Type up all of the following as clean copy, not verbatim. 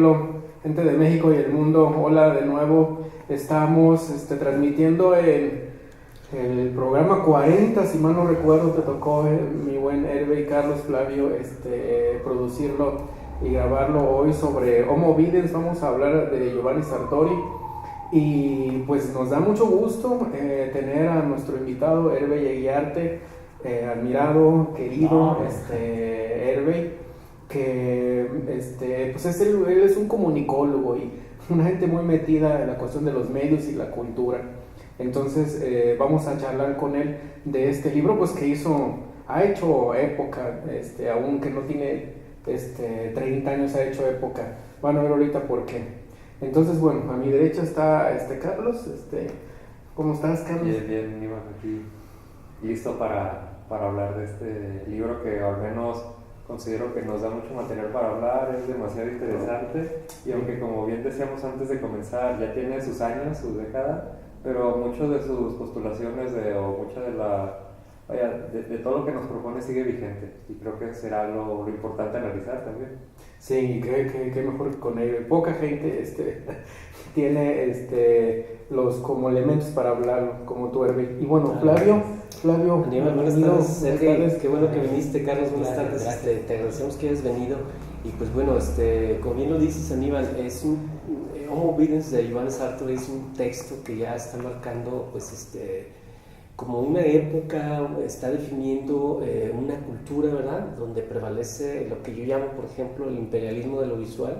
pueblo, gente de México y el mundo, hola de nuevo. Estamos transmitiendo en el programa 40, si mal no recuerdo. Te tocó mi buen Hervé y Carlos Flavio producirlo y grabarlo hoy sobre Homo Videns. Vamos a hablar de Giovanni Sartori. Y pues nos da mucho gusto tener a nuestro invitado Hervé Yeguiarte, admirado, querido Hervé, que pues él es un comunicólogo y una gente muy metida en la cuestión de los medios y la cultura. Entonces vamos a charlar con él de este libro, pues que ha hecho época, aunque no tiene 30 años, ha hecho época. Van a ver ahorita por qué. Entonces, bueno, a mi derecha está Carlos. ¿Cómo estás, Carlos? Bien, Iván, aquí listo para hablar de este libro que al menos considero que nos da mucho material para hablar, es demasiado interesante y aunque como bien decíamos antes de comenzar, ya tiene sus años, su década, pero muchas de sus postulaciones de todo lo que nos propone sigue vigente y creo que será lo importante analizar también. Sí, que mejor que con él. Poca gente tiene los como elementos para hablar como tú, Hervé. Y bueno, Flavio, Aníbal, buenas tardes. Qué bueno que viniste, Carlos. Buenas tardes. Te agradecemos que hayas venido. Y pues bueno, como bien lo dices, Aníbal, Homo Videns de Giovanni Sartori es un texto que ya está marcando como una época, está definiendo una cultura, ¿verdad? Donde prevalece lo que yo llamo, por ejemplo, el imperialismo de lo visual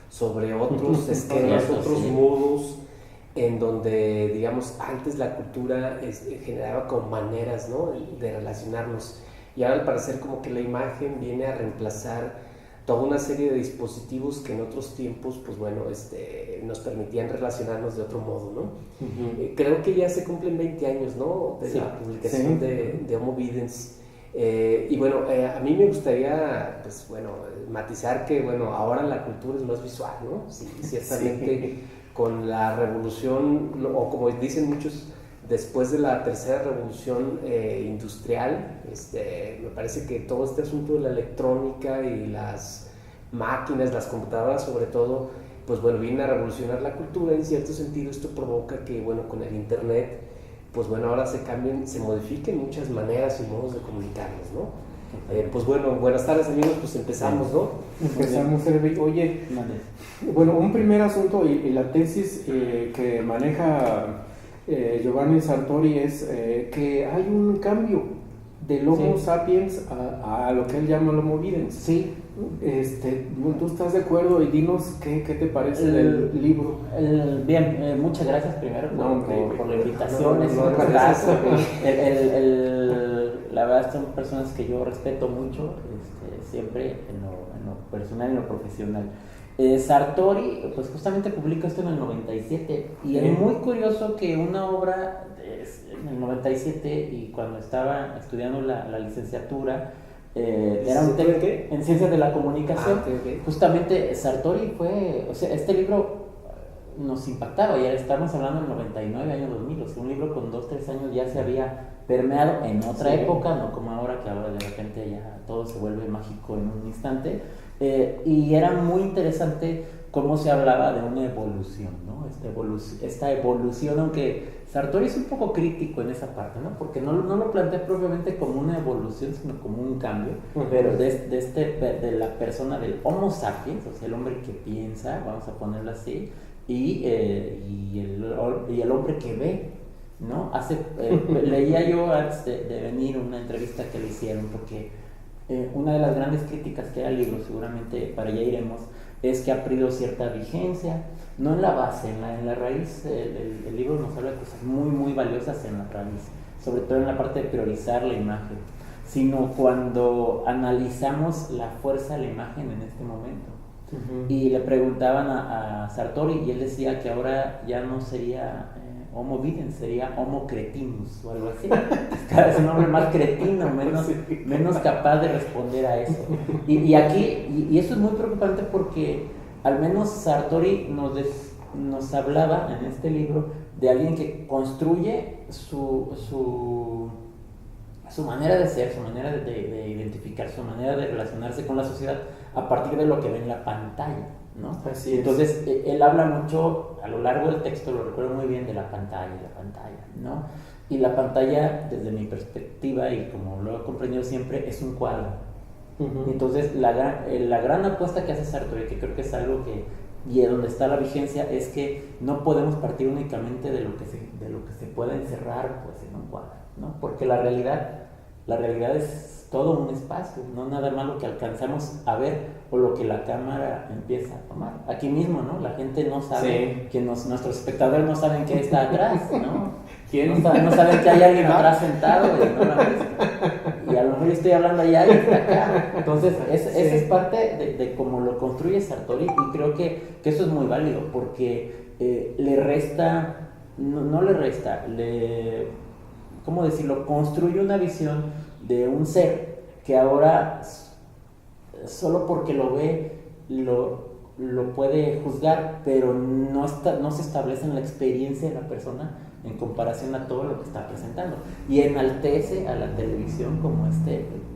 sobre otros esquemas, otros modos, en donde, digamos, antes la cultura generaba como maneras, ¿no?, de relacionarnos. Y ahora al parecer como que la imagen viene a reemplazar toda una serie de dispositivos que en otros tiempos, pues bueno, nos permitían relacionarnos de otro modo, ¿no? Uh-huh. Creo que ya se cumplen 20 años, ¿no?, de la publicación de Homo Videns. Y bueno, a mí me gustaría, pues bueno, matizar que, bueno, ahora la cultura es más visual, ¿no? Sí, ciertamente con la revolución, o como dicen muchos, después de la tercera revolución industrial, me parece que todo este asunto de la electrónica y las máquinas, las computadoras sobre todo, pues bueno, vienen a revolucionar la cultura. En cierto sentido esto provoca que, bueno, con el internet, pues bueno, ahora se modifiquen muchas maneras y modos de comunicarnos, ¿no? Pues bueno, buenas tardes, amigos, pues empezamos, ¿no? Empezamos, Hervé. Oye, bueno, un primer asunto y la tesis que maneja Giovanni Sartori es que hay un cambio del Homo sapiens a lo que él llama el Homo Videns. Sí. ¿Tú estás de acuerdo? Y dinos qué te parece del libro. Bien, muchas gracias primero por la invitación. Es un gracias. La verdad son personas que yo respeto mucho, siempre en lo personal y en lo profesional. Sartori, pues justamente publicó esto en el 97 y es muy curioso que una obra en el 97 y cuando estaba estudiando la licenciatura, era un tema en Ciencias de la Comunicación. Justamente Sartori este libro nos impactaba, ya estamos hablando del 99, año 2000, o sea, un libro con 2-3 años ya se había permeado en otra época, no como ahora, que ahora de repente ya todo se vuelve mágico en un instante, y era muy interesante cómo se hablaba de una evolución, ¿no? Esta evolución, aunque Sartori es un poco crítico en esa parte, ¿no? Porque no lo plantea propiamente como una evolución, sino como un cambio, pero de la persona del Homo sapiens, o sea, el hombre que piensa, vamos a ponerlo así, y el hombre que ve, ¿no? Leía yo antes de venir una entrevista que le hicieron, porque una de las grandes críticas que hay al libro, seguramente para allá iremos, es que ha perdido cierta vigencia, no en la base, en la raíz. El libro nos habla de cosas muy, muy valiosas en la raíz, sobre todo en la parte de priorizar la imagen, sino cuando analizamos la fuerza de la imagen en este momento. Uh-huh. Y le preguntaban a Sartori y él decía que ahora ya no sería Homo Videns, sería Homo Cretinus o algo así. Cada vez un hombre más cretino, menos capaz de responder a eso. Y aquí, y eso es muy preocupante porque al menos Sartori nos hablaba en este libro de alguien que construye su manera de ser, su manera de identificar, su manera de relacionarse con la sociedad a partir de lo que ve en la pantalla. ¿no? Así es. Entonces, él habla mucho, a lo largo del texto, lo recuerdo muy bien, de la pantalla, ¿no? Y la pantalla, desde mi perspectiva, y como lo he comprendido siempre, es un cuadro. Entonces, la gran apuesta que hace Sartori, que creo que es algo que, y donde está la vigencia, es que no podemos partir únicamente de lo que se puede encerrar, pues, en un cuadro, ¿no? Porque la realidad es todo un espacio, no nada más lo que alcanzamos a ver o lo que la cámara empieza a tomar. Aquí mismo, ¿no? La gente no sabe, nuestros espectadores no saben qué está atrás, ¿no? ¿Quién? No saben que hay alguien atrás sentado y no lo han visto. Y a lo mejor yo estoy hablando allá y está acá. Entonces, esa es parte de cómo lo construye Sartori, y creo que eso es muy válido, porque le resta, no le resta, ¿cómo decirlo? Construye una visión de un ser que ahora, solo porque lo ve, lo puede juzgar, pero no se establece en la experiencia de la persona en comparación a todo lo que está presentando, y enaltece a la televisión como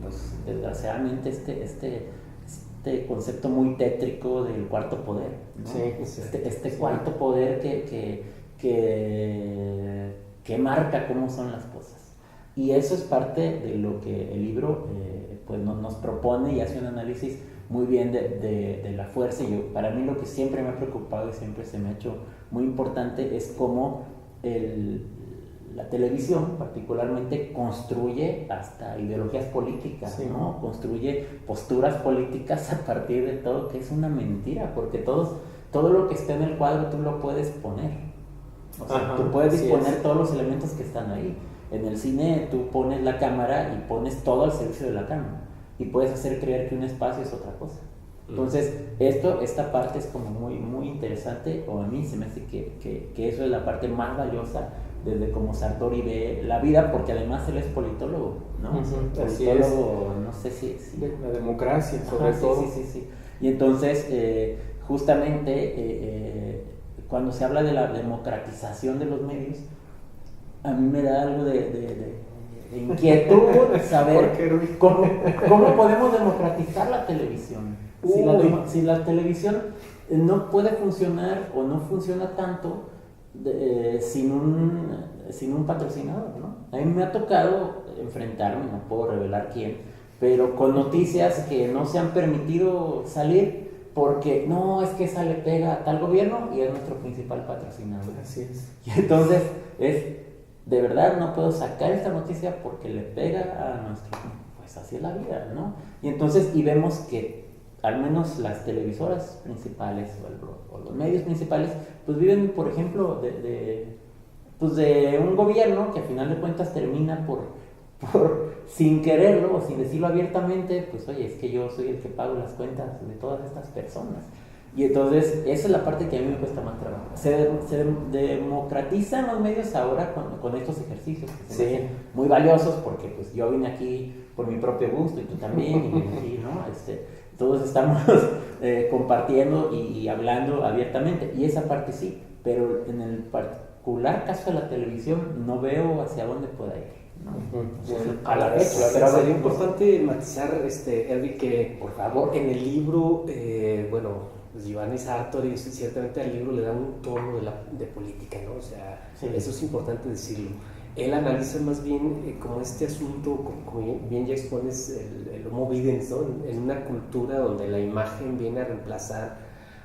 pues desgraciadamente este concepto muy tétrico del cuarto poder, ¿no? Este cuarto poder que marca cómo son las cosas. Y eso es parte de lo que el libro pues nos propone, y hace un análisis muy bien de la fuerza. Y para mí lo que siempre me ha preocupado y siempre se me ha hecho muy importante es cómo la televisión particularmente construye hasta ideologías políticas, ¿no? Construye posturas políticas a partir de todo, que es una mentira, porque todo lo que está en el cuadro tú lo puedes poner. O sea, tú puedes disponer todos los elementos que están ahí. En el cine tú pones la cámara y pones todo al servicio de la cámara, y puedes hacer creer que un espacio es otra cosa. Entonces, esta parte es como muy, muy interesante, o a mí se me hace que eso es la parte más valiosa desde cómo Sartori ve la vida, porque además él es politólogo, ¿no? Politólogo, no sé si la democracia, sobre todo. Sí. Y entonces, justamente, cuando se habla de la democratización de los medios, a mí me da algo de inquietud saber cómo podemos democratizar la televisión. Si la televisión no puede funcionar o no funciona tanto sin un patrocinador, ¿no? A mí me ha tocado enfrentarme, no puedo revelar quién, pero con noticias que no se han permitido salir porque no, es que esa le pega a tal gobierno y es nuestro principal patrocinador. Así es. Y entonces de verdad no puedo sacar esta noticia porque le pega a nuestro, pues así es la vida, ¿no? Y entonces, y vemos que al menos las televisoras principales o los medios principales, pues viven, por ejemplo, de un gobierno que al final de cuentas termina por sin quererlo o sin decirlo abiertamente, pues oye, es que yo soy el que pago las cuentas de todas estas personas. Y entonces, esa es la parte que a mí me cuesta más trabajo. Se democratizan los medios ahora con estos ejercicios que se me hacen muy valiosos, porque pues yo vine aquí por mi propio gusto, y tú también, y vine aquí, ¿no? Todos estamos compartiendo y hablando abiertamente, y esa parte sí, pero en el particular caso de la televisión no veo hacia dónde pueda ir, ¿no? A la vez, pero sería importante matizar, Erwin, que por favor en el libro, pues Giovanni Sartori, ciertamente al libro le da un tono de política, ¿no? O sea, eso es importante decirlo. Él analiza más bien como este asunto, como bien ya expones, el homo videns, ¿no? En una cultura donde la imagen viene a reemplazar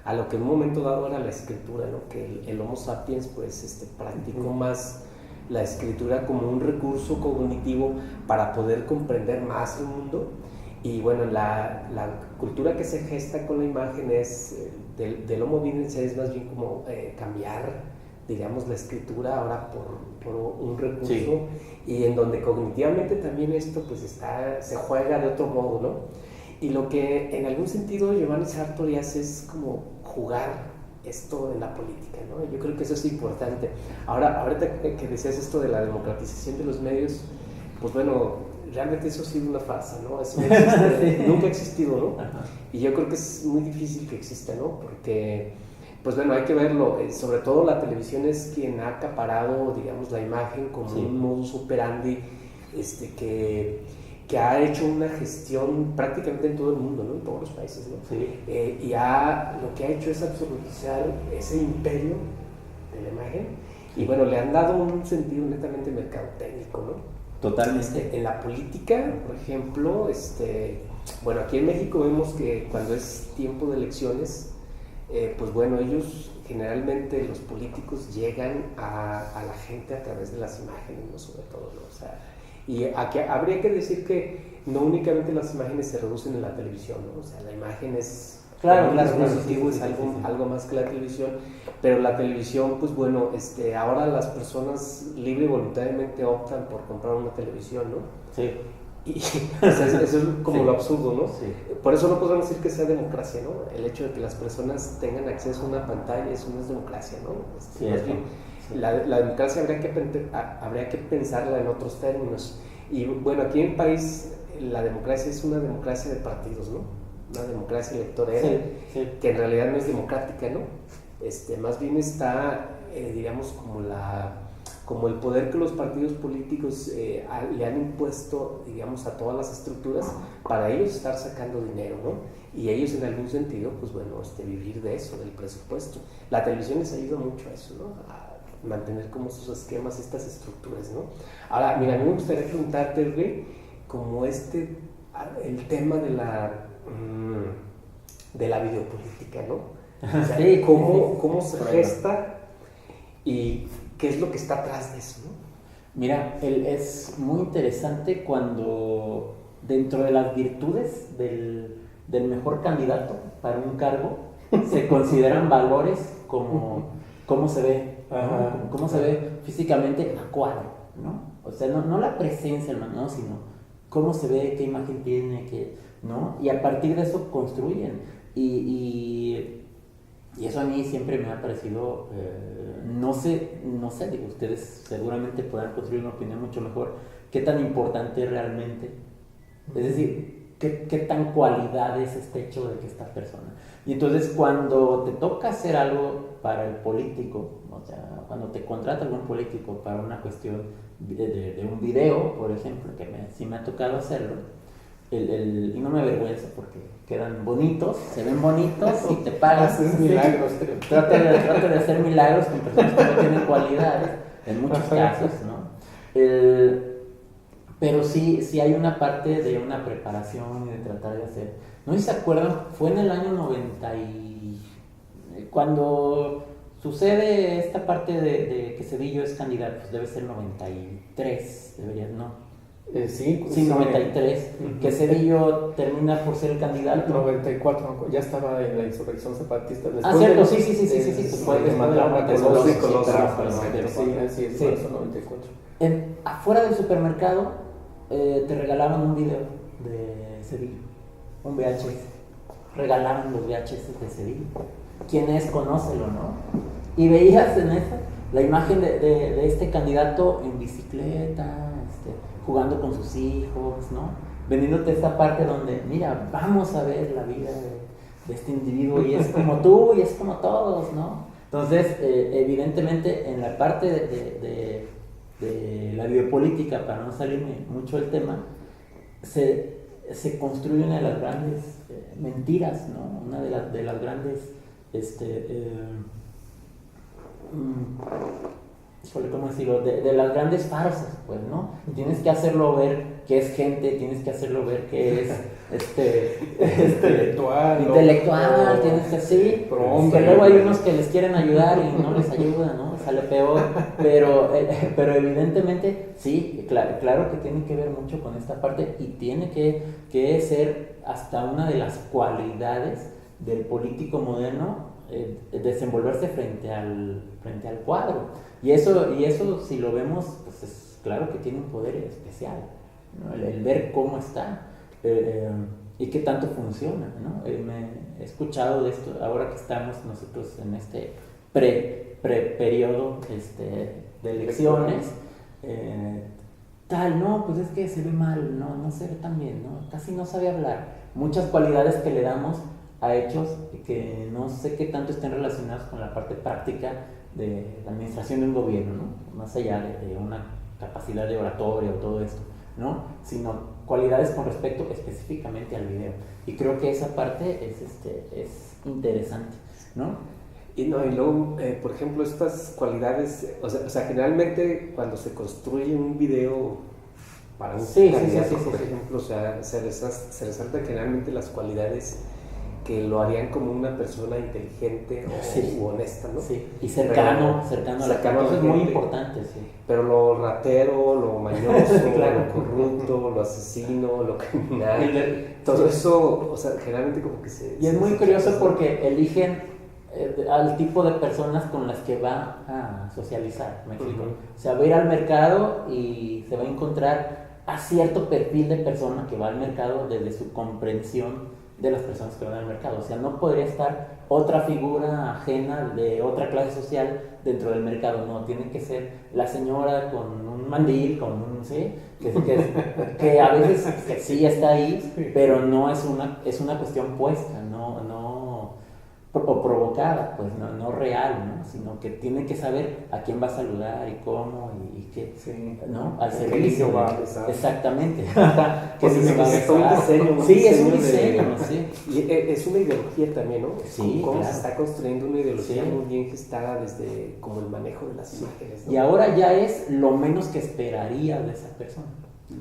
a lo que en un momento dado era la escritura, ¿no? Que el homo sapiens pues practicó más la escritura como un recurso cognitivo para poder comprender más el mundo. Y bueno, la cultura que se gesta con la imagen es del homo videns, es más bien como cambiar, digamos, la escritura ahora por un recurso, y en donde cognitivamente también esto pues se juega de otro modo, ¿no? Y lo que en algún sentido Giovanni Sartori hace es como jugar esto en la política, ¿no? Yo creo que eso es importante. Ahorita que decías esto de la democratización de los medios, pues bueno, realmente eso ha sido una farsa, ¿no? Eso no existe, nunca ha existido, ¿no? Ajá. Y yo creo que es muy difícil que exista, ¿no? Porque, pues bueno, hay que verlo, sobre todo la televisión es quien ha acaparado, digamos, la imagen como un modus operandi que que ha hecho una gestión prácticamente en todo el mundo, ¿no? En todos los países, ¿no? Sí. Y lo que ha hecho es absolutizar ese imperio de la imagen, y bueno, le han dado un sentido netamente mercadotécnico, ¿no? Totalmente. En la política, por ejemplo, bueno, aquí en México vemos que cuando es tiempo de elecciones, pues bueno, ellos generalmente, los políticos, llegan a la gente a través de las imágenes, ¿no? Sobre todo, ¿no? O sea, y aquí habría que decir que no únicamente las imágenes se reducen en la televisión, ¿no? O sea, la imagen es... Claro, es algo más que la televisión, pero la televisión, pues bueno, ahora las personas libre y voluntariamente optan por comprar una televisión, ¿no? Sí. Y o sea, eso es como lo absurdo, ¿no? Sí. Por eso no podemos decir que sea democracia, ¿no? El hecho de que las personas tengan acceso a una pantalla, eso no es democracia, ¿no? Más bien, la democracia habría que pensarla en otros términos. Y bueno, aquí en el país la democracia es una democracia de partidos, ¿no? Una democracia electoral, que en realidad no es democrática, ¿no? Más bien está, digamos, como el poder que los partidos políticos le han impuesto, digamos, a todas las estructuras para ellos estar sacando dinero, ¿no? Y ellos en algún sentido, pues bueno, vivir de eso, del presupuesto. La televisión les ayuda mucho a eso, ¿no? A mantener como sus esquemas, estas estructuras, ¿no? Ahora, mira, a mí me gustaría preguntarte, güey, como el tema de la videopolítica, ¿no? O sea, Sí, cómo se gesta y qué es lo que está atrás de eso, ¿no? Mira, es muy interesante cuando dentro de las virtudes del mejor candidato para un cargo se consideran valores como cómo se ve, ¿no? Cómo se ve físicamente a cuadro, ¿no? O sea, no la presencia, ¿no? Sino cómo se ve, qué imagen tiene, ¿no? Y a partir de eso construyen. Y eso a mí siempre me ha parecido, no sé, digo, ustedes seguramente podrán construir una opinión mucho mejor, qué tan importante es realmente, es decir, qué tan cualidad es este hecho de que esta persona. Y entonces cuando te toca hacer algo para el político, o sea, cuando te contrata algún político para una cuestión de un video, por ejemplo, que sí me ha tocado hacerlo, y no me avergüenza porque quedan bonitos, se ven bonitos y te pagas. Haces milagros. Trato de hacer milagros con personas que no tienen cualidades, en muchos casos, ¿no? Pero sí hay una parte de una preparación y de tratar de hacer. ¿No se acuerdan? Fue en el año 90 cuando sucede esta parte de que Zedillo es candidato, pues debe ser 93, debería, ¿no? Sí, 93, que Zedillo termina por ser el candidato. 94, ya estaba en la insurrección zapatista. Cierto, sí. Después de la Colosio. Sí, marzo 94. Afuera del supermercado te regalaban un video de Zedillo, un VHS. Regalaban los VHS de Zedillo. ¿Quién es? Conócelo, ¿no? Y veías en eso la imagen de este candidato en bicicleta, jugando con sus hijos, ¿no? Vendiéndote esta parte donde, mira, vamos a ver la vida de este individuo y es como tú y es como todos, ¿no? Entonces, evidentemente, en la parte de la biopolítica, para no salirme mucho del tema, se construye una de las grandes mentiras, ¿no? Una de las grandes, ¿cómo decirlo? De las grandes farsas, pues, ¿no? Tienes que hacerlo ver que es gente, tienes que hacerlo ver que es intelectual, tienes que sí, que luego hay unos que les quieren ayudar y no les ayudan, ¿no? Sale peor, pero evidentemente sí, claro que tiene que ver mucho con esta parte y tiene que ser hasta una de las cualidades del político moderno, desenvolverse frente al cuadro. Y eso si lo vemos, pues es claro que tiene un poder especial, ¿no? El ver cómo está y qué tanto funciona, ¿no? He escuchado de esto ahora que estamos nosotros en este periodo de elecciones, no, pues es que se ve mal, no se ve tan bien, ¿no? Casi no sabe hablar. Muchas cualidades que le damos a hechos que no sé qué tanto estén relacionados con la parte práctica de la administración de un gobierno, ¿no? Más allá de una capacidad de oratoria o todo esto, ¿no? Sino cualidades con respecto específicamente al video. Y creo que esa parte es interesante, ¿no? Y luego, por ejemplo, estas cualidades, o sea, generalmente cuando se construye un video para un candidato, por ejemplo, o sea, se resalta generalmente las cualidades que lo harían como una persona inteligente o honesta, ¿no? Sí, y cercano a la gente. Eso es muy importante, sí. Pero lo ratero, lo mañoso, claro, lo corrupto, lo asesino, lo criminal, todo eso, o sea, generalmente como que se... Y es muy curioso porque eligen al tipo de personas con las que va a socializar, ¿me explico? O sea, va a ir al mercado y se va a encontrar a cierto perfil de persona que va al mercado desde su comprensión de las personas que van al mercado. O sea, no podría estar otra figura ajena de otra clase social dentro del mercado, no, tiene que ser la señora con un mandil, con un, ¿sí? que a veces que sí está ahí, pero no es una cuestión puesta, o provocada, pues no real, ¿no? Sino que tiene que saber a quién va a saludar y cómo y qué, ¿no? Al servicio. Exactamente. Pues es un diseño. Sí, es un diseño, sí. Y es una ideología también, ¿no? Sí, cómo claro. Se está construyendo una ideología muy bien gestada desde como el manejo de las imágenes, ¿no? Y ahora ya es lo menos que esperaría de esa persona.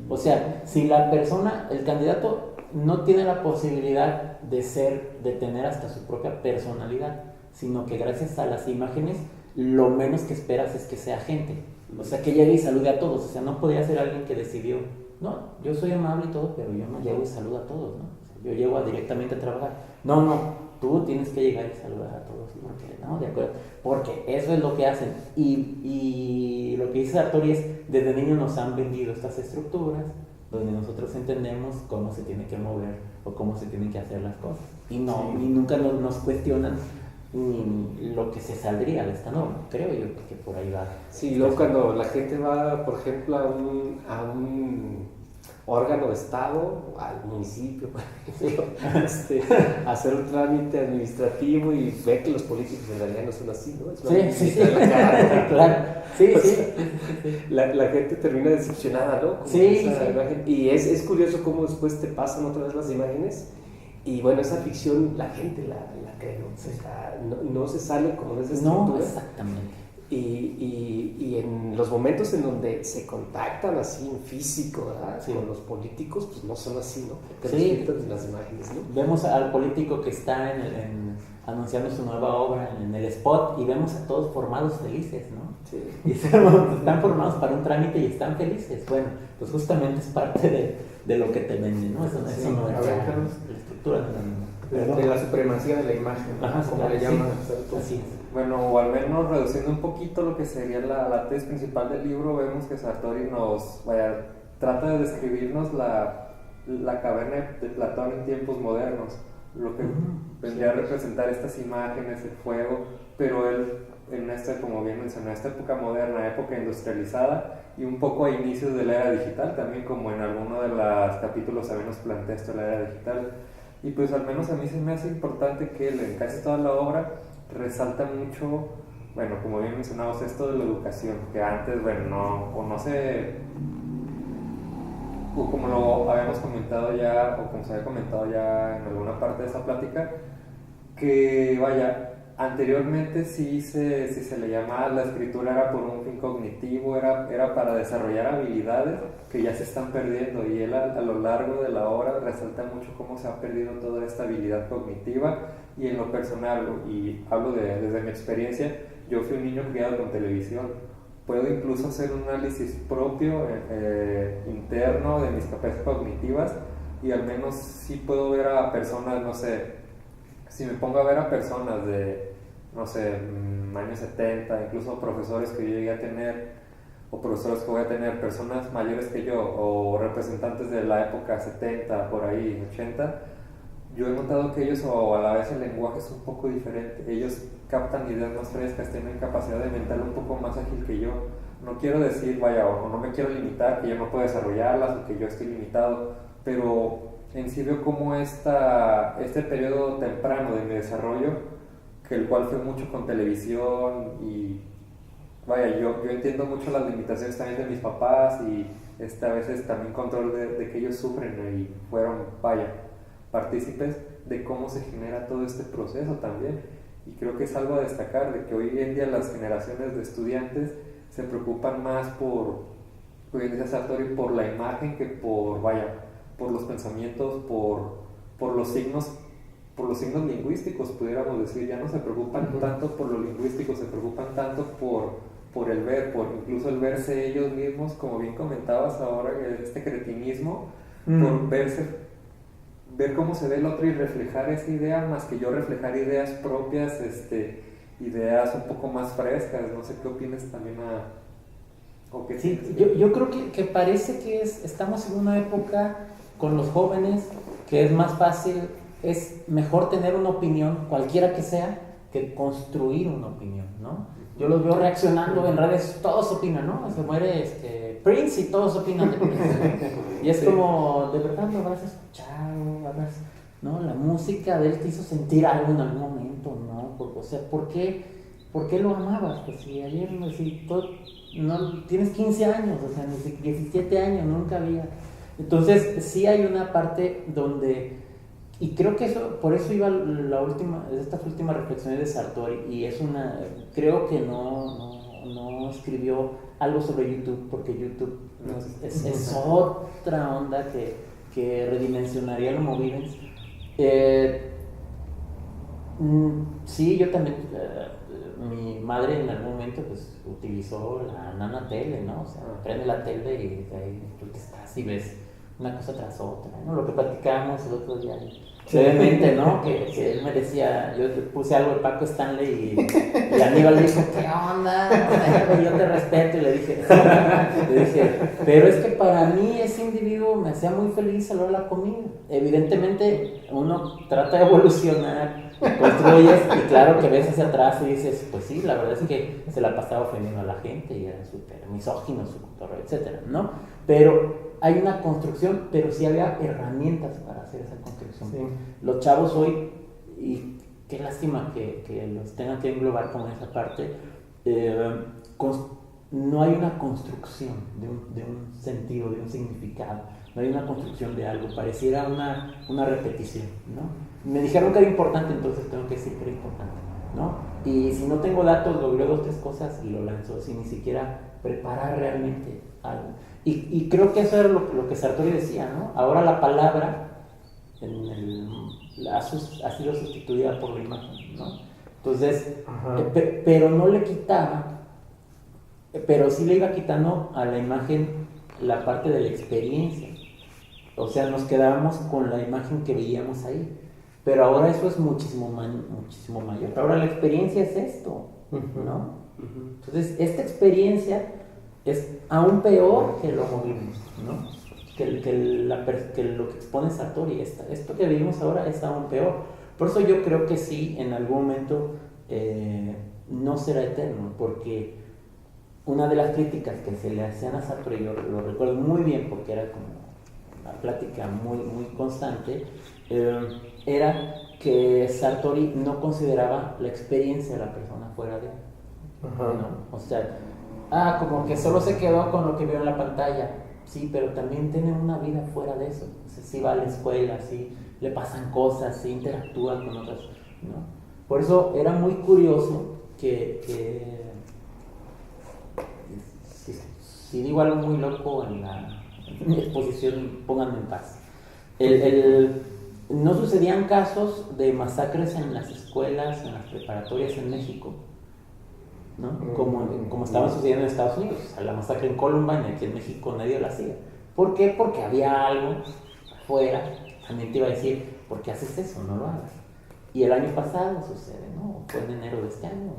O sea, si la persona, el candidato no tiene la posibilidad de tener hasta su propia personalidad, sino que gracias a las imágenes lo menos que esperas es que sea gente, o sea, que llegue y salude a todos. O sea, no podría ser alguien que decidió, no, yo soy amable y todo, pero yo no llego y saludo a todos, ¿no? O sea, yo llego directamente a trabajar. No, tú tienes que llegar y saludar a todos, ¿no? De acuerdo, porque eso es lo que hacen. Y lo que dice Sartori es, desde niños nos han vendido estas estructuras donde nosotros entendemos cómo se tiene que mover o cómo se tienen que hacer las cosas. Y nunca nos cuestionan lo que se saldría de esta norma. Creo yo que por ahí va. Sí, luego cuando la gente va, por ejemplo, a un órgano de Estado, al municipio, por ejemplo, a hacer un trámite administrativo y ve que los políticos en realidad no son así, ¿no? Sí. Claro. Sí. La gente termina decepcionada, ¿no? Sí. Imagen. Y es curioso cómo después te pasan otra vez las imágenes. Y bueno, esa ficción la gente la cree, ¿no? Sí. O sea, no se sale como de esa estructura. No, exactamente. Y en los momentos en donde se contactan así en físico, ¿verdad? Sí. Con los políticos, pues no son así, ¿no? Porque en las imágenes, ¿no? Vemos al político que está anunciando su nueva obra en el spot y vemos a todos formados felices, ¿no? Sí. Y están formados para un trámite y están felices. Bueno, pues justamente es parte de lo que te venden, ¿no? Eso no es la estructura de la supremacía de la imagen, como le llaman. Así es. Bueno, o al menos reduciendo un poquito lo que sería la tesis principal del libro, vemos que Sartori trata de describirnos la caverna de Platón en tiempos modernos, lo que vendría a representar estas imágenes, el fuego, pero él como bien mencionó, esta época moderna, época industrializada y un poco a inicios de la era digital, también como en alguno de los capítulos también nos plantea esto de la era digital. Y pues al menos a mí se me hace importante que en casi toda la obra resalta mucho, bueno, como bien mencionamos, esto de la educación, que antes, bueno, no sé, o como lo habíamos comentado ya, o como se había comentado ya en alguna parte de esta plática, que anteriormente sí se le llamaba, la escritura era por un fin cognitivo, era para desarrollar habilidades que ya se están perdiendo, y él a lo largo de la obra resalta mucho cómo se ha perdido toda esta habilidad cognitiva. Y en lo personal, y hablo desde mi experiencia, yo fui un niño criado con televisión, puedo incluso hacer un análisis propio, interno de mis capacidades cognitivas, y al menos sí puedo ver a personas, no sé, si me pongo a ver a personas de, no sé, años 70, incluso profesores que yo llegué a tener, o profesores que voy a tener, personas mayores que yo, o representantes de la época 70, por ahí, 80, yo he notado que ellos, o a la vez el lenguaje es un poco diferente, ellos captan ideas más frescas, tienen capacidad de mental un poco más ágil que yo. No quiero decir, o no me quiero limitar, que yo no puedo desarrollarlas, o que yo estoy limitado, pero en sí veo como este periodo temprano de mi desarrollo, que el cual fue mucho con televisión y vaya, yo entiendo mucho las limitaciones también de mis papás y a veces también control de que ellos sufren y fueron, vaya, partícipes de cómo se genera todo este proceso también. Y creo que es algo a destacar, de que hoy en día las generaciones de estudiantes se preocupan más por la imagen que por los pensamientos, por los signos lingüísticos, pudiéramos decir. Ya no se preocupan tanto por lo lingüístico, se preocupan tanto por el ver, por incluso el verse ellos mismos, como bien comentabas ahora, este cretinismo, por ver cómo se ve el otro y reflejar esa idea, más que yo reflejar ideas propias, ideas un poco más frescas. No sé qué opinas también Sí, yo creo que parece que estamos en una época con los jóvenes que es más fácil, es mejor tener una opinión, cualquiera que sea, que construir una opinión, ¿no? Yo los veo reaccionando en redes, todos opinan, ¿no? Se muere Prince y todos opinan de Prince. Y es como, ¿de verdad lo habrás escuchado? ¿No? La música de él te hizo sentir algo en algún momento, ¿no? O sea, ¿por qué lo amabas? Pues si ayer, no, tienes 15 años, o sea, 17 años, nunca había. Entonces, sí hay una parte donde, y creo que por eso iba estas últimas reflexiones de Sartori, y creo que no escribió algo sobre YouTube, porque YouTube es otra onda que redimensionaría el Homo Vivens. Sí, yo también, mi madre en algún momento pues utilizó la nana tele, ¿no? O sea, prende la tele y ahí tú te estás y ves una cosa tras otra, ¿no? Lo que platicábamos el otro día, brevemente, ¿no? Que él me decía, yo puse algo de Paco Stanley y Aníbal dijo, ¿qué onda? Yo te respeto, y le dije, pero es que para mí ese individuo me hacía muy feliz a la hora de la comida. Evidentemente uno trata de evolucionar, construyes, y claro que ves hacia atrás y dices, pues sí, la verdad es que se la pasaba ofendiendo a la gente y era súper misógino su cotorreo, etcétera, ¿no? Pero hay una construcción, pero sí había herramientas para hacer esa construcción. Sí. Los chavos hoy, y qué lástima que los tengan que englobar como esa parte, no hay una construcción de un sentido, de un significado, no hay una construcción de algo, pareciera una repetición, ¿no? Me dijeron que era importante, entonces tengo que decir que era importante, ¿no? Y si no tengo datos, googleo 2 o 3 cosas y lo lanzo, sin ni siquiera preparar realmente algo. Y creo que eso era lo que Sartori decía, ¿no? Ahora la palabra ha sido sustituida por la imagen, ¿no? Entonces, pero no le quitaba, pero sí le iba quitando a la imagen la parte de la experiencia. O sea, nos quedábamos con la imagen que veíamos ahí. Pero ahora eso es muchísimo mayor. Ahora la experiencia es esto, ¿no? Entonces, esta experiencia es aún peor que lo movimos, ¿no? Que lo que expone Sartori. Esto que vivimos ahora es aún peor. Por eso yo creo que sí, en algún momento no será eterno, porque una de las críticas que se le hacían a Sartori, yo lo recuerdo muy bien porque era como una plática muy, muy constante, era que Sartori no consideraba la experiencia de la persona fuera de él, ¿no? O sea, como que solo se quedó con lo que vio en la pantalla. Sí, pero también tiene una vida fuera de eso. O sea, sí va a la escuela, sí le pasan cosas, sí interactúa con otras, ¿no? Por eso era muy curioso que si digo algo muy loco en mi exposición, pónganme en paz. No sucedían casos de masacres en las escuelas, en las preparatorias en México, ¿no? Como estaban sucediendo en Estados Unidos. O sea, la masacre en Columbine, aquí en México nadie la hacía. ¿Por qué? Porque había algo afuera. También te iba a decir, ¿por qué haces eso? No lo hagas. Y el año pasado sucede, ¿no? Fue en enero de este año,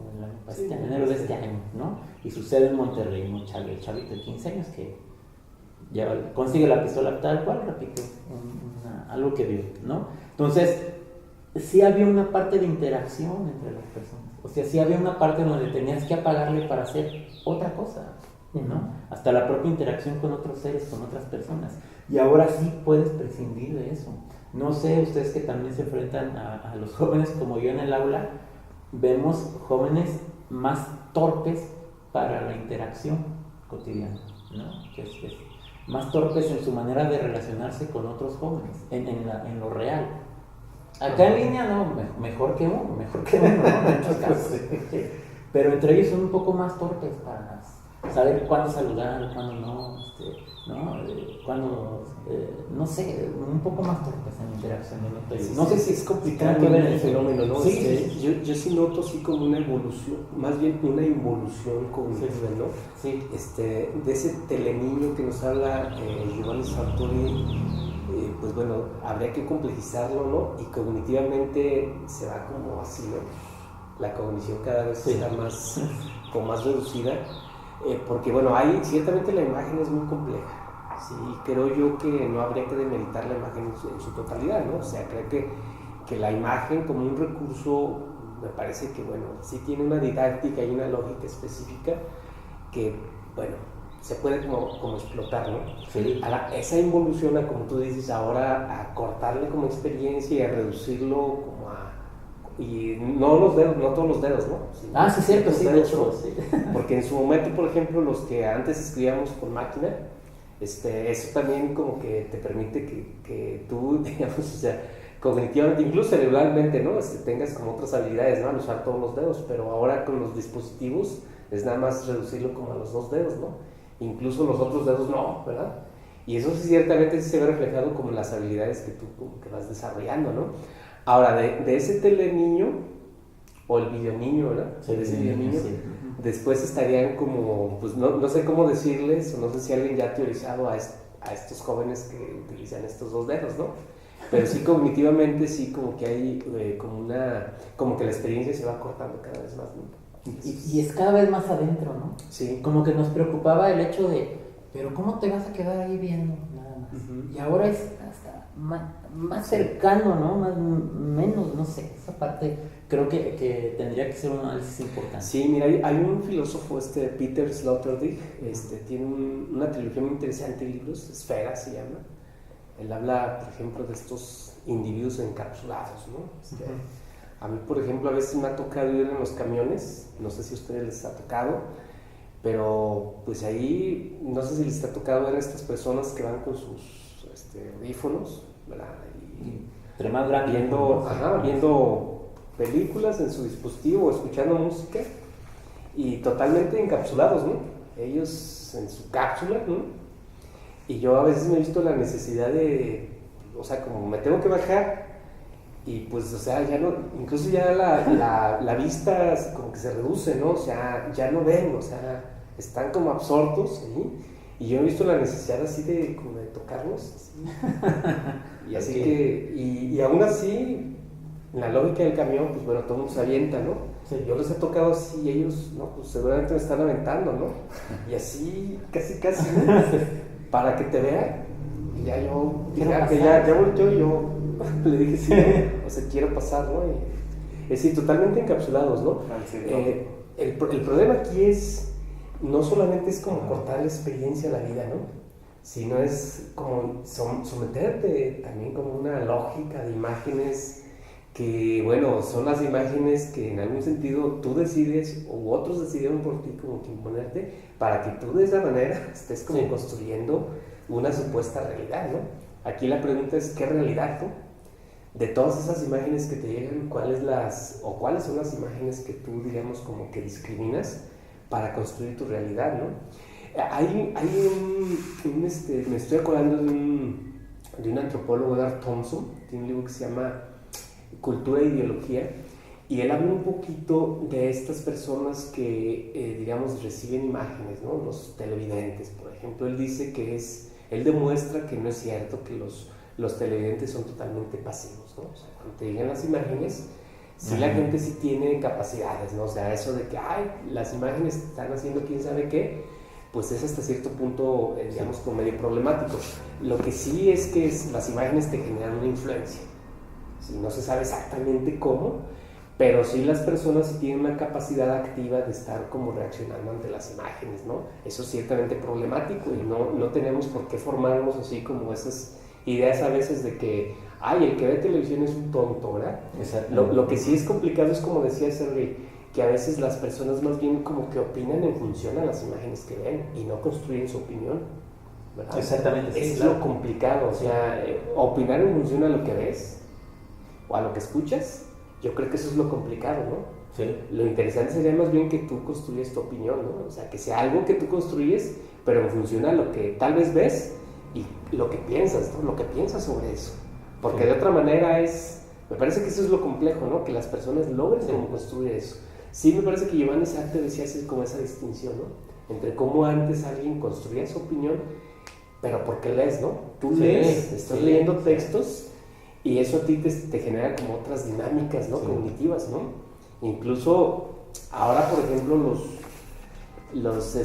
enero de este año, ¿no? Y sucede en Monterrey, un chavito de 15 años que consigue la pistola tal cual, repito, algo que vio, ¿no? Entonces, sí había una parte de interacción entre las personas. O sea, sí había una parte donde tenías que apagarle para hacer otra cosa, ¿no? Hasta la propia interacción con otros seres, con otras personas. Y ahora sí puedes prescindir de eso. No sé, ustedes que también se enfrentan a los jóvenes como yo en el aula, vemos jóvenes más torpes para la interacción cotidiana, ¿no? Que es más torpes en su manera de relacionarse con otros jóvenes, en lo real. Acá en línea no, mejor que uno, ¿no? En muchos casos. Pero entre ellos son un poco más torpes para saber cuándo saludar, cuándo no, cuándo, no sé, un poco más torpes en la interacción. No sé si es complicado que ver el fenómeno, ¿no? Sí. Yo sí noto así como una evolución, más bien una involución cognitiva, ¿no? Sí. De ese teleniño que nos habla Giovanni Sartori, pues bueno, habría que complejizarlo, ¿no? Y cognitivamente se va como así, ¿no? La cognición cada vez está como más reducida, porque bueno, ciertamente la imagen es muy compleja. Sí, creo yo que no habría que demeritar la imagen en su totalidad, ¿no? O sea, creo que la imagen como un recurso, me parece que, bueno, sí tiene una didáctica y una lógica específica que, bueno, se puede como explotar, ¿no? Sí. Esa involución, como tú dices, ahora a cortarle como experiencia y a reducirlo como y no todos los dedos, ¿no? Sí, cierto, sí, de hecho, sí. Porque en su momento, por ejemplo, los que antes escribíamos con máquina, eso también como que te permite que tú, digamos, o sea, cognitivamente, incluso cerebralmente, ¿no? Tengas como otras habilidades, ¿no? Al usar todos los dedos, pero ahora con los dispositivos es nada más reducirlo como a los 2 dedos, ¿no? Incluso los otros dedos no, ¿verdad? Y eso sí, ciertamente sí se ve reflejado como en las habilidades que tú como que vas desarrollando, ¿no? Ahora, de ese teleniño, o el videoniño, ¿verdad? Sí, de ese videoniño, sí. Después estarían como, pues no sé cómo decirles, o no sé si alguien ya ha teorizado a estos jóvenes que utilizan estos 2 dedos, ¿no? Pero sí cognitivamente, sí como que hay como que la experiencia se va cortando cada vez más, ¿no? Y es cada vez más adentro, ¿no? Sí. Como que nos preocupaba el hecho de, pero ¿cómo te vas a quedar ahí viendo nada más? Y ahora es hasta más cercano, ¿no? Menos, no sé, esa parte creo que tendría que ser un análisis importante. Sí, mira, hay un filósofo, Peter Sloterdijk, tiene una trilogía muy interesante de libros, Esfera se llama. Él habla, por ejemplo, de estos individuos encapsulados, ¿no? A mí, por ejemplo, a veces me ha tocado ir en los camiones, no sé si a ustedes les ha tocado, pero pues ahí, no sé si les ha tocado ver a estas personas que van con sus audífonos, ¿verdad? Y viendo películas en su dispositivo o escuchando música y totalmente encapsulados, ¿no? Ellos en su cápsula, ¿no? Y yo a veces me he visto la necesidad de, o sea, como me tengo que bajar y pues, o sea, ya no, incluso ya la vista como que se reduce, ¿no? O sea, ya no ven, o sea, están como absortos, ¿sí? Y yo he visto la necesidad así de tocarlos, ¿sí? Y así que, y aún así, en la lógica del camión, pues bueno, todo el mundo se avienta, ¿no? Sí. Yo los he tocado así y ellos, no, pues seguramente me están aventando, ¿no? Y así, casi, ¿no? Para que te vean. Y ya yo, ya volteó y yo le dije, sí, ¿no? O sea, quiero pasar, ¿no? Y, es decir, totalmente encapsulados, ¿no? El problema aquí es, no solamente es como cortar la experiencia a la vida, ¿no? Sino es como someterte también como una lógica de imágenes que, bueno, son las imágenes que en algún sentido tú decides o otros decidieron por ti como que imponerte para que tú de esa manera estés como construyendo una supuesta realidad, ¿no? Aquí la pregunta es, ¿qué realidad, no? De todas esas imágenes que te llegan, ¿cuáles son las imágenes que tú, digamos, como que discriminas para construir tu realidad, ¿no? Me estoy acordando de un antropólogo, Edward Thompson, tiene un libro que se llama Cultura e Ideología, y él habla un poquito de estas personas que, digamos, reciben imágenes, ¿no? Los televidentes, por ejemplo. Él dice él demuestra que no es cierto que los televidentes son totalmente pasivos, ¿no? O sea, cuando te llegan las imágenes, sí, la gente sí tiene capacidades, ¿no? O sea, eso de que, las imágenes están haciendo quién sabe qué, pues es hasta cierto punto, digamos, como medio problemático. Lo que sí es que las imágenes te generan una influencia. ¿Sí? No se sabe exactamente cómo, pero sí las personas sí tienen una capacidad activa de estar como reaccionando ante las imágenes, ¿no? Eso es ciertamente problemático y no tenemos por qué formarnos así como esas ideas a veces de que, el que ve televisión es un tonto, ¿verdad? Lo que sí es complicado es, como decía Sergey, que a veces las personas más bien como que opinan en función a las imágenes que ven y no construyen su opinión, ¿verdad? Exactamente. Es sí, lo complicado, o sea, opinar en función a lo que ves o a lo que escuchas, yo creo que eso es lo complicado, ¿no? Sí. Lo interesante sería más bien que tú construyes tu opinión, ¿no? O sea, que sea algo que tú construyes, pero en función a lo que tal vez ves y lo que piensas, ¿no? Lo que piensas sobre eso. Porque de otra manera me parece que eso es lo complejo, ¿no? Que las personas logren cómo construir eso. Sí, me parece que Giovanni Sartre decía así como esa distinción, ¿no? Entre cómo antes alguien construía su opinión, pero porque lees, ¿no? Tú lees, estás leyendo textos y eso a ti te genera como otras dinámicas, ¿no? Cognitivas, ¿no? Incluso ahora, por ejemplo, los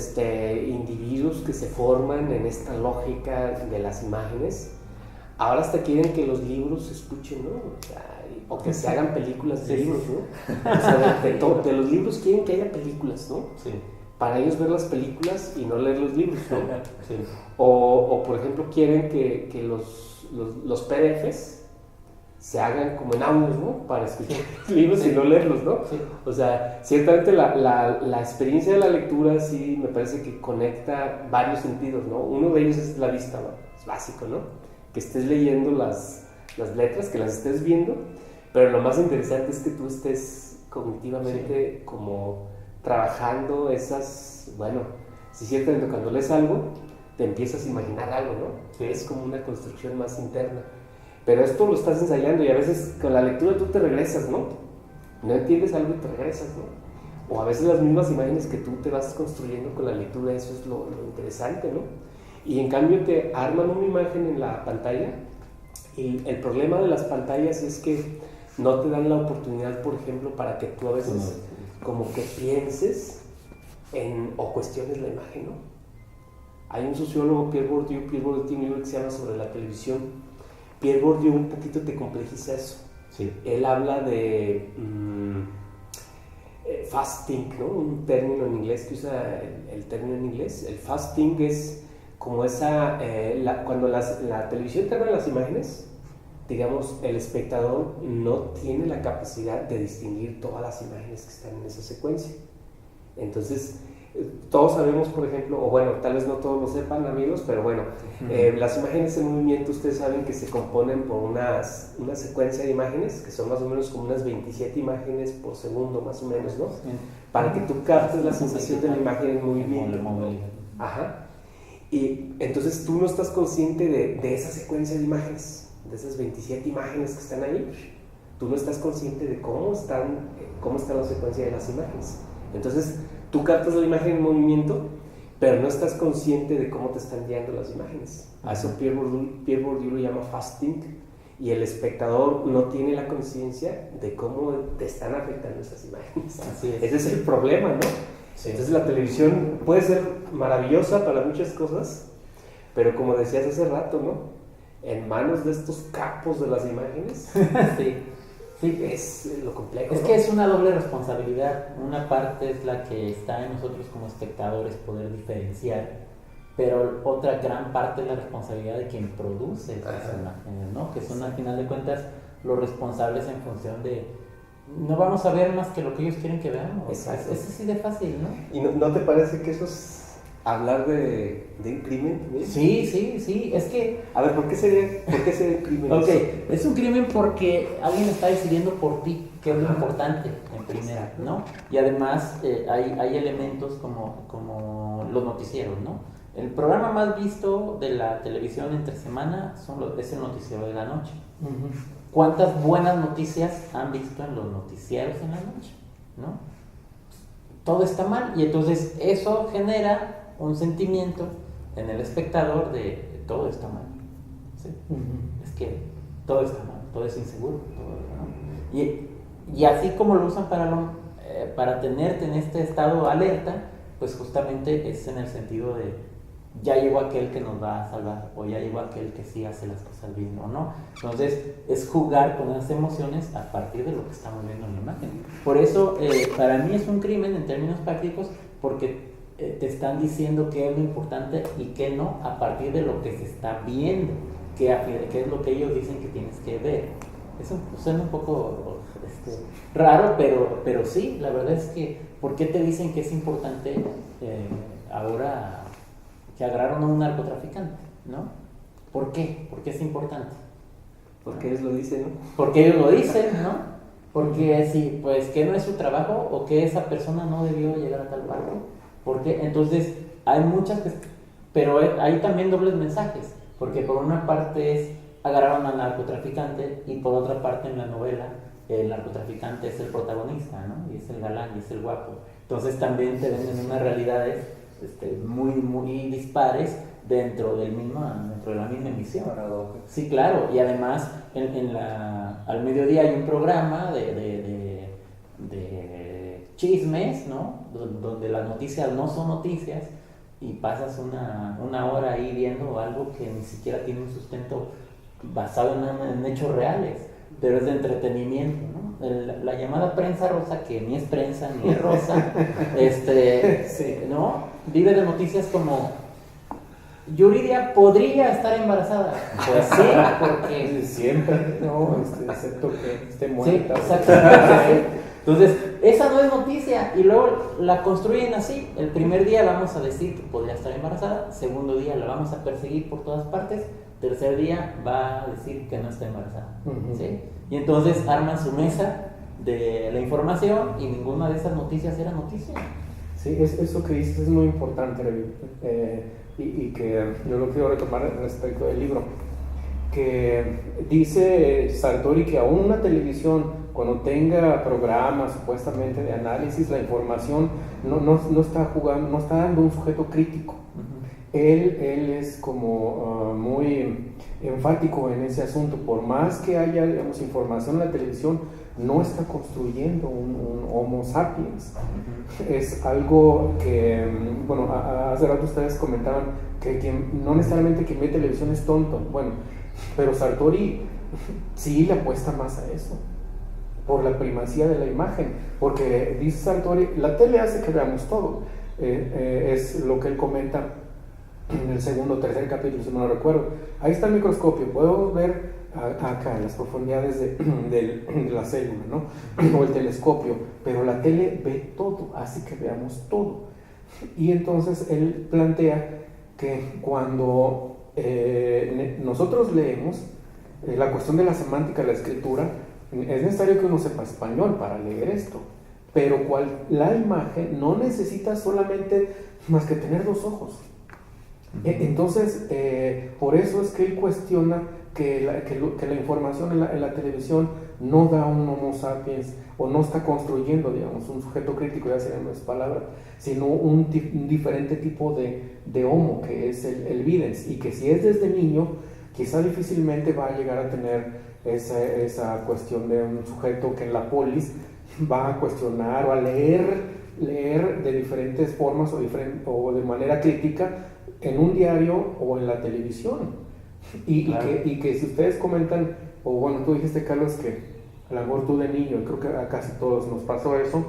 individuos que se forman en esta lógica de las imágenes, ahora hasta quieren que los libros se escuchen, ¿no? O que se hagan películas de libros, ¿no? O sea, de los libros quieren que haya películas, ¿no? Sí. Para ellos ver las películas y no leer los libros, ¿no? Sí. O por ejemplo, quieren que los PDFs se hagan como en audios, ¿no? Para escuchar libros y no leerlos, ¿no? Sí. O sea, ciertamente la experiencia de la lectura sí me parece que conecta varios sentidos, ¿no? Uno de ellos es la vista, ¿no? Es básico, ¿no? Que estés leyendo las letras, que las estés viendo, pero lo más interesante es que tú estés cognitivamente como trabajando esas, bueno, sí, ciertamente cuando lees algo, te empiezas a imaginar algo, ¿no? Sí. Es como una construcción más interna. Pero esto lo estás ensayando y a veces con la lectura tú te regresas, ¿no? No entiendes algo y te regresas, ¿no? O a veces las mismas imágenes que tú te vas construyendo con la lectura, eso es lo interesante, ¿no? Y en cambio te arman una imagen en la pantalla y el problema de las pantallas es que no te dan la oportunidad, por ejemplo, para que tú a veces como que pienses o cuestiones la imagen, ¿no? Hay un sociólogo, Pierre Bourdieu tiene un libro que se llama Sobre la televisión. Pierre Bourdieu un poquito te complejiza eso. Sí. Él habla de fasting, ¿no? Un término en inglés que usa el término en inglés. El fasting es como esa, cuando la televisión te da las imágenes, digamos, el espectador no tiene la capacidad de distinguir todas las imágenes que están en esa secuencia. Entonces, todos sabemos, por ejemplo, o bueno, tal vez no todos lo sepan, amigos, pero bueno, las imágenes en movimiento, ustedes saben que se componen por una secuencia de imágenes, que son más o menos como unas 27 imágenes por segundo, más o menos, ¿no? Para que tú captes la sensación de la imagen en movimiento. Ajá. Y entonces tú no estás consciente de esa secuencia de imágenes, de esas 27 imágenes que están ahí. Tú no estás consciente de cómo está la secuencia de las imágenes. Entonces, tú captas la imagen en movimiento, pero no estás consciente de cómo te están guiando las imágenes. A eso Pierre Bourdieu lo llama fasting, y el espectador no tiene la conciencia de cómo te están afectando esas imágenes. Así es. Ese es el problema, ¿no? Sí. Entonces la televisión puede ser maravillosa para muchas cosas, pero como decías hace rato, ¿no? En manos de estos capos de las imágenes. Sí, es lo complejo. Es, ¿no? Que es una doble responsabilidad. Una parte es la que está en nosotros como espectadores poder diferenciar, pero otra gran parte es la responsabilidad de quien produce esas imágenes, ¿no? Que son al final de cuentas los responsables en función de no vamos a ver más que lo que ellos quieren que veamos. Exacto. Es así de fácil, ¿no? ¿Y no te parece que eso es hablar de un crimen? Sí, es que... A ver, ¿por qué sería un crimen? Ok, es un crimen porque alguien está decidiendo por ti, que es lo importante en primera, ¿no? Y además hay elementos como los noticieros, ¿no? El programa más visto de la televisión entre semana es el noticiero de la noche. Uh-huh. ¿Cuántas buenas noticias han visto en los noticieros en la noche? ¿No? Todo está mal y entonces eso genera un sentimiento en el espectador de todo está mal. ¿Sí? Uh-huh. Es que todo está mal, todo es inseguro, todo, ¿no? Y así como lo usan para tenerte en este estado alerta, pues justamente es en el sentido de ya llegó aquel que nos va a salvar, o ya llegó aquel que sí hace las cosas bien o no. Entonces es jugar con las emociones a partir de lo que estamos viendo en la imagen. Por eso para mí es un crimen en términos prácticos, porque te están diciendo qué es lo importante y qué no a partir de lo que se está viendo, qué es lo que ellos dicen que tienes que ver. suena un poco raro, pero sí, la verdad es que, ¿por qué te dicen que es importante ahora que agarraron a un narcotraficante, ¿no? ¿Por qué? ¿Por qué es importante? Porque ellos lo dicen, ¿no? Porque ellos lo dicen, ¿no? Porque sí, pues que no es su trabajo o que esa persona no debió llegar a tal parte. Porque entonces hay muchas, pero hay también dobles mensajes. Porque por una parte es agarraron al narcotraficante y por otra parte en la novela el narcotraficante es el protagonista, ¿no? Y es el galán y es el guapo. Entonces también te venden unas realidades muy, muy dispares dentro de la misma emisión. Sí, claro, y además al mediodía hay un programa de chismes, ¿no? Donde las noticias no son noticias y pasas una hora ahí viendo algo que ni siquiera tiene un sustento basado en hechos reales, pero es de entretenimiento, ¿no? La llamada prensa rosa, que ni es prensa ni es rosa, sí. ¿no? Vive de noticias como Yuridia podría estar embarazada. Pues sí, porque siempre, ¿no? Excepto que esté muerta. Sí, exactamente. Entonces, esa no es noticia y luego la construyen así. El primer día vamos a decir que podría estar embarazada, segundo día la vamos a perseguir por todas partes, tercer día va a decir que no está embarazada. ¿Sí? Y entonces arman su mesa de la información y ninguna de esas noticias era noticia. Sí, eso que dices es muy importante, y que yo lo quiero retomar respecto del libro, que dice Sartori que aún una televisión, cuando tenga programas supuestamente de análisis, la información no está jugando, no está dando un sujeto crítico. Él es como muy enfático en ese asunto. Por más que haya, digamos, información en la televisión, no está construyendo un Homo sapiens. Es algo que, bueno, hace rato ustedes comentaban que no necesariamente quien ve televisión es tonto. Bueno, pero Sartori sí le apuesta más a eso, por la primacía de la imagen, porque dice Sartori, la tele hace que veamos todo. Es lo que él comenta en el segundo o tercer capítulo, si no lo recuerdo. Ahí está el microscopio, podemos ver acá en las profundidades de la célula, ¿no? O el telescopio, pero la tele ve todo, hace que veamos todo. Y entonces él plantea que cuando nosotros leemos, la cuestión de la semántica de la escritura, es necesario que uno sepa español para leer esto, pero la imagen no necesita solamente más que tener dos ojos. Entonces, por eso es que él cuestiona que la información en la televisión no da un Homo sapiens, o no está construyendo, digamos, un sujeto crítico, ya serían las palabras, sino un diferente tipo de Homo, que es el videns, y que si es desde niño, quizá difícilmente va a llegar a tener esa cuestión de un sujeto que en la polis va a cuestionar o a leer de diferentes formas o de manera crítica en un diario o en la televisión. Claro. y que si ustedes comentan, o bueno, tú dijiste, Carlos, que a lo mejor tú de niño, creo que a casi todos nos pasó eso,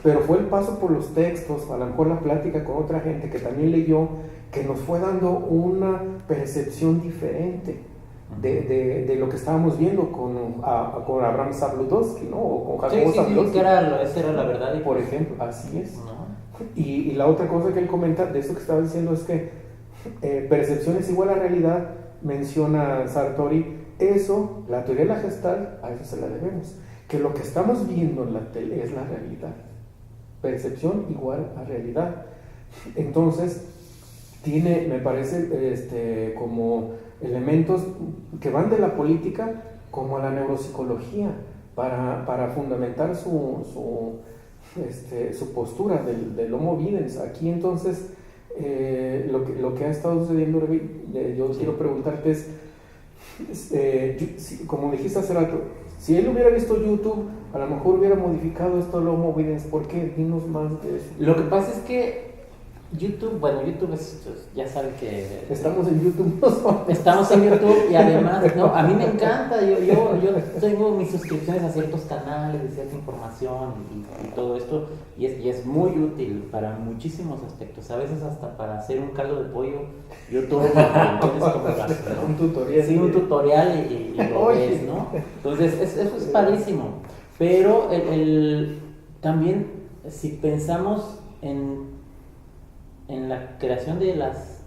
pero fue el paso por los textos, a lo mejor la plática con otra gente que también leyó, que nos fue dando una percepción diferente de lo que estábamos viendo con Abraham Zabludovsky, ¿no? O con Jacobo Zabludovsky. Esa era la verdad. Por ejemplo, así es. Y la otra cosa que él comenta de eso que estaba diciendo es que percepción es igual a realidad, menciona Sartori. Eso, la teoría de la Gestalt, a eso se la debemos. Que lo que estamos viendo en la tele es la realidad. Percepción igual a realidad. Entonces, tiene, me parece, como elementos que van de la política como a la neuropsicología para fundamentar su postura del Homo videns. Aquí entonces lo que ha estado sucediendo, yo quiero preguntarte es, como dijiste hace rato, si él hubiera visto YouTube, a lo mejor hubiera modificado esto del Homo videns. ¿Por qué? Dinos más de eso. Lo que pasa es que YouTube ya saben que estamos en YouTube. Estamos en YouTube y además, a mí me encanta, yo tengo mis suscripciones a ciertos canales de cierta información y todo esto, y es muy útil para muchísimos aspectos, a veces hasta para hacer un caldo de pollo. YouTube un tutorial. Sí, un tutorial y y lo ves, ¿no? Entonces, eso es padrísimo. Pero también, si pensamos en la creación de las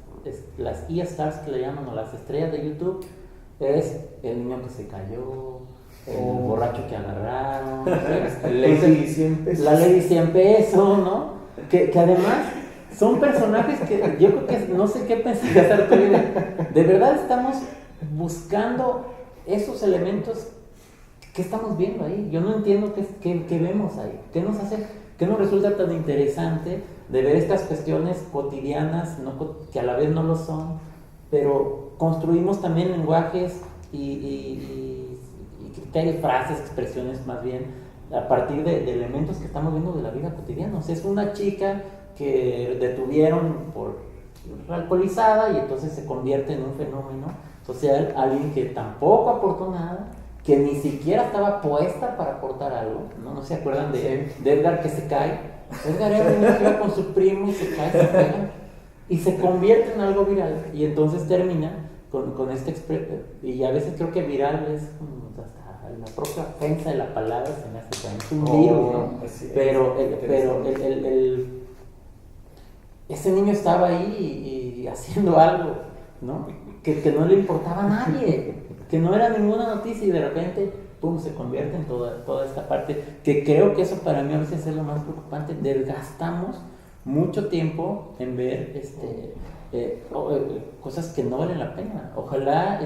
E-Stars que le llaman, o las estrellas de YouTube, es el niño que se cayó, el borracho que agarraron, la Lady 100 pesos, ¿no? Que además son personajes que yo creo que no sé qué pensaría Sartori. De verdad estamos buscando esos elementos que estamos viendo ahí. Yo no entiendo qué vemos ahí, qué nos resulta tan interesante de ver estas cuestiones cotidianas, que a la vez no lo son, pero construimos también lenguajes y criterios, frases, expresiones más bien, a partir de elementos que estamos viendo de la vida cotidiana. O sea, es una chica que detuvieron por alcoholizada y entonces se convierte en un fenómeno social, alguien que tampoco aportó nada, que ni siquiera estaba puesta para aportar algo, ¿no? ¿No se acuerdan de Edgar que se cae? Edgar era un niño que iba con su primo y se cae, se pega, y se convierte en algo viral, y entonces termina con este y a veces creo que viral es como hasta la propia ofensa de la palabra, se me hace es un virus, ¿no? Pero ese niño estaba ahí y haciendo algo, ¿no? Que no le importaba a nadie, que no era ninguna noticia, y de repente, pum, se convierte en toda esta parte, que creo que eso para mí a veces es lo más preocupante. Desgastamos mucho tiempo en ver cosas que no valen la pena. Ojalá